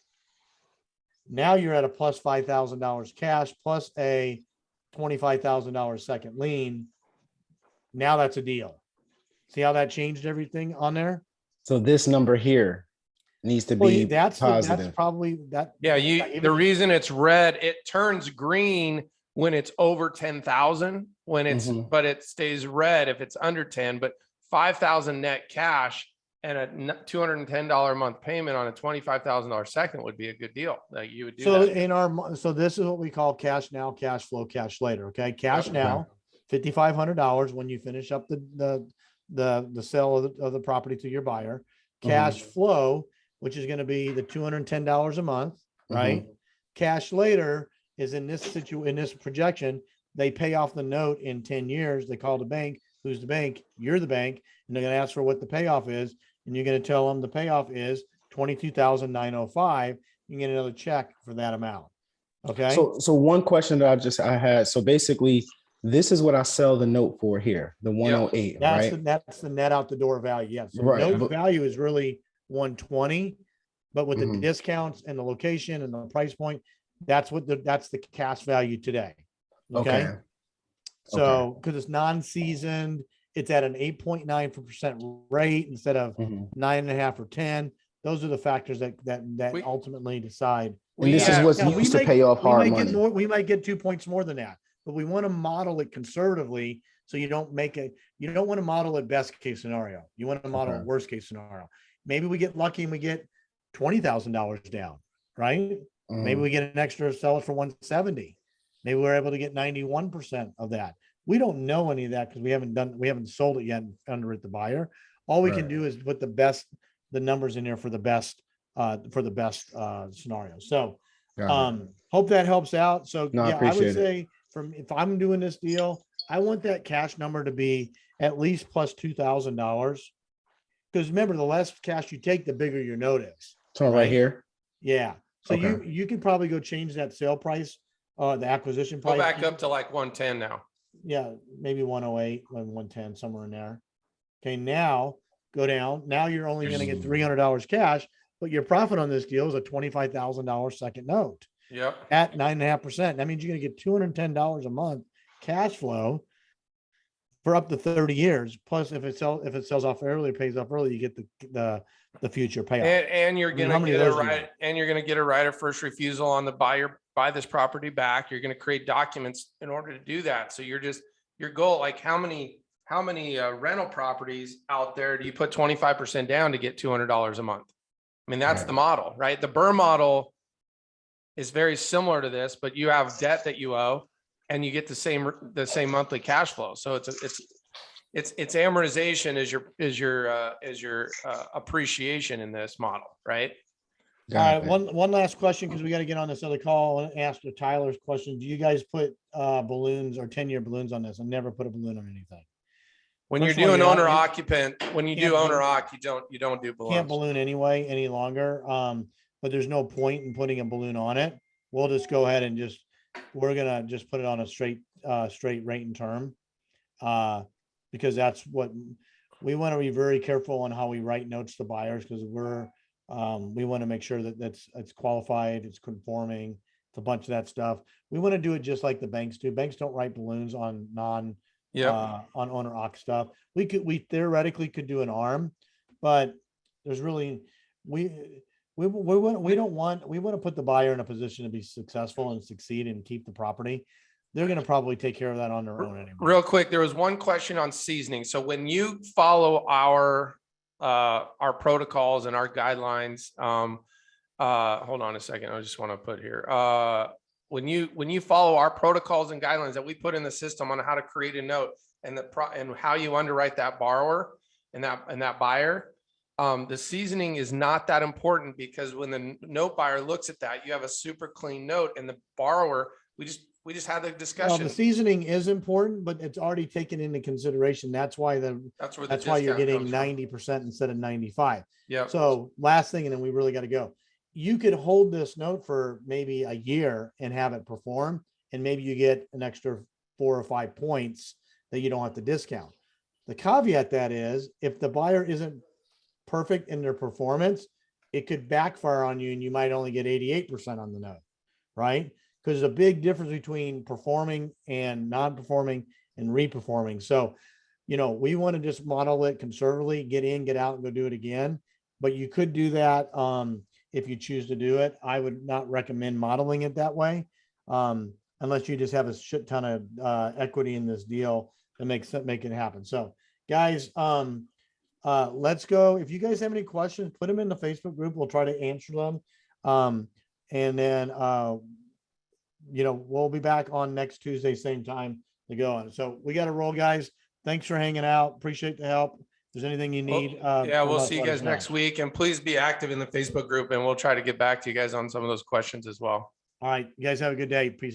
Now you're at a plus $5,000 cash plus a $25,000 second lien. Now that's a deal. See how that changed everything on there? So this number here needs to Well, be that's positive. probably that. Yeah, the reason it's red, it turns green when it's over 10,000, when it's, Mhm. but it stays red if it's under 10, but 5,000 net cash and a $210 a month payment on a $25,000 second would be a good deal. Like you would do So that. in our, so this is what we call cash now, cash flow, cash later. Okay, cash Yep. now, $5,500 when you finish up the sale of the property to your buyer. Cash flow, which is going to be the $210 a month, right? Cash later is in this projection, they pay off the note in 10 years. They call the bank. Who's the bank? You're the bank, and they're going to ask for what the payoff is, and you're going to tell them the payoff is $22,905. You get another check for that amount. Okay. So one question that I had. So basically, this is what I sell the note for here, the 108, right? That's the net out the door value. Yes. So Right, note but- value is really 120, but with the Mhm. discounts and the location and the price point, that's the cash value today. Okay. Okay. So because it's non-seasoned, it's at an 8.9% rate instead of Mhm. 9.5 or 10. Those are the factors that We- ultimately decide. And this is Yeah. what's Now, used to pay off we hard might get money. more, we might get 2 points more than that, but we want to model it conservatively. So you don't make it, you don't want to model it best case scenario. You want to model Okay. worst case scenario. Maybe we get lucky and we get $20,000 down, right? Maybe Mhm. we get an extra sell it for 170. Maybe we're able to get 91% of that. We don't know any of that because we haven't sold it yet and underwritten the buyer. All we can Right. do is put the numbers in there for the best scenario. So Got it. hope that helps out. So No, I yeah, I would appreciate it. say if I'm doing this deal, I want that cash number to be at least plus $2,000. Because remember, the less cash you take, the bigger your note is. So right here. Yeah. So Okay. you can probably go change that sale price, the acquisition Go price. back up to like 110 now. Yeah, maybe 108, 110, somewhere in there. Okay, now go down. Now you're only going to get $300 cash, but your profit on this deal is a $25,000 second note Yep. at 9.5%. That means you're going to get $210 a month cash flow for up to 30 years. Plus, if it sells off early, it pays off early, you get the future payoff. And you're I mean, gonna how many get of a those do you right, have? and you're gonna get a right of first refusal on the buy this property back. You're gonna create documents in order to do that. So you're just, your goal, like how many rental properties out there do you put 25% down to get $200 a month? I mean, that's Right. the model, right? The Burr model is very similar to this, but you have debt that you owe and you get the same monthly cash flow. So it's amortization is your appreciation in this model, right? All right, Got it. one last question, because we got to get on this other call and ask Tyler's question. Do you guys put balloons or 10-year balloons on this? I never put a balloon on anything. When you're First of all, doing you're not- owner occupant, when you can't do owner balloon- occ, you don't do Can't balloons. balloon anyway any longer. But there's no point in putting a balloon on it. We'll just go ahead and we're gonna just put it on a straight rate and term. Because that's what we want to be very careful on how we write notes to buyers, because we want to make sure that it's qualified, it's conforming, it's a bunch of that stuff. We want to do it just like the banks do. Banks don't write balloons on on owner occ stuff. We theoretically could do an arm, but there's really, we want to put the buyer in a position to be successful and succeed and keep the property. They're going to probably take care of that on their own anyway. Real quick, there was one question on seasoning. So when you follow our protocols and our guidelines, hold on a second. I just want to put here. When you follow our protocols and guidelines that we put in the system on how to create a note and and how you underwrite that borrower and that buyer, the seasoning is not that important, because when the note buyer looks at that, you have a super clean note, and the borrower, We just had the Well, discussion. the seasoning is important, but it's already taken into consideration. That's why That's where that's why you're getting comes from. 90% instead of 95. Yeah. So last thing, and then we really got to go. You could hold this note for maybe a year and have it perform, and maybe you get an extra 4 or 5 points that you don't have to discount. The caveat that is, if the buyer isn't perfect in their performance, it could backfire on you and you might only get 88% on the note, right? Because there's a big difference between performing and non-performing and reperforming. So, we want to just model it conservatively, get in, get out, and go do it again. But you could do that if you choose to do it. I would not recommend modeling it that way, unless you just have a shit ton of equity in this deal that make it happen. So, guys, let's go. If you guys have any questions, put them in the Facebook group. We'll try to answer them. And then we'll be back on next Tuesday, same time to go on. So we got to roll, guys. Thanks for hanging out. Appreciate the help. If there's anything you need. Yeah, from we'll us, see you let us guys know. next week, and please be active in the Facebook group, and we'll try to get back to you guys on some of those questions as well. All right. You guys have a good day. Peace.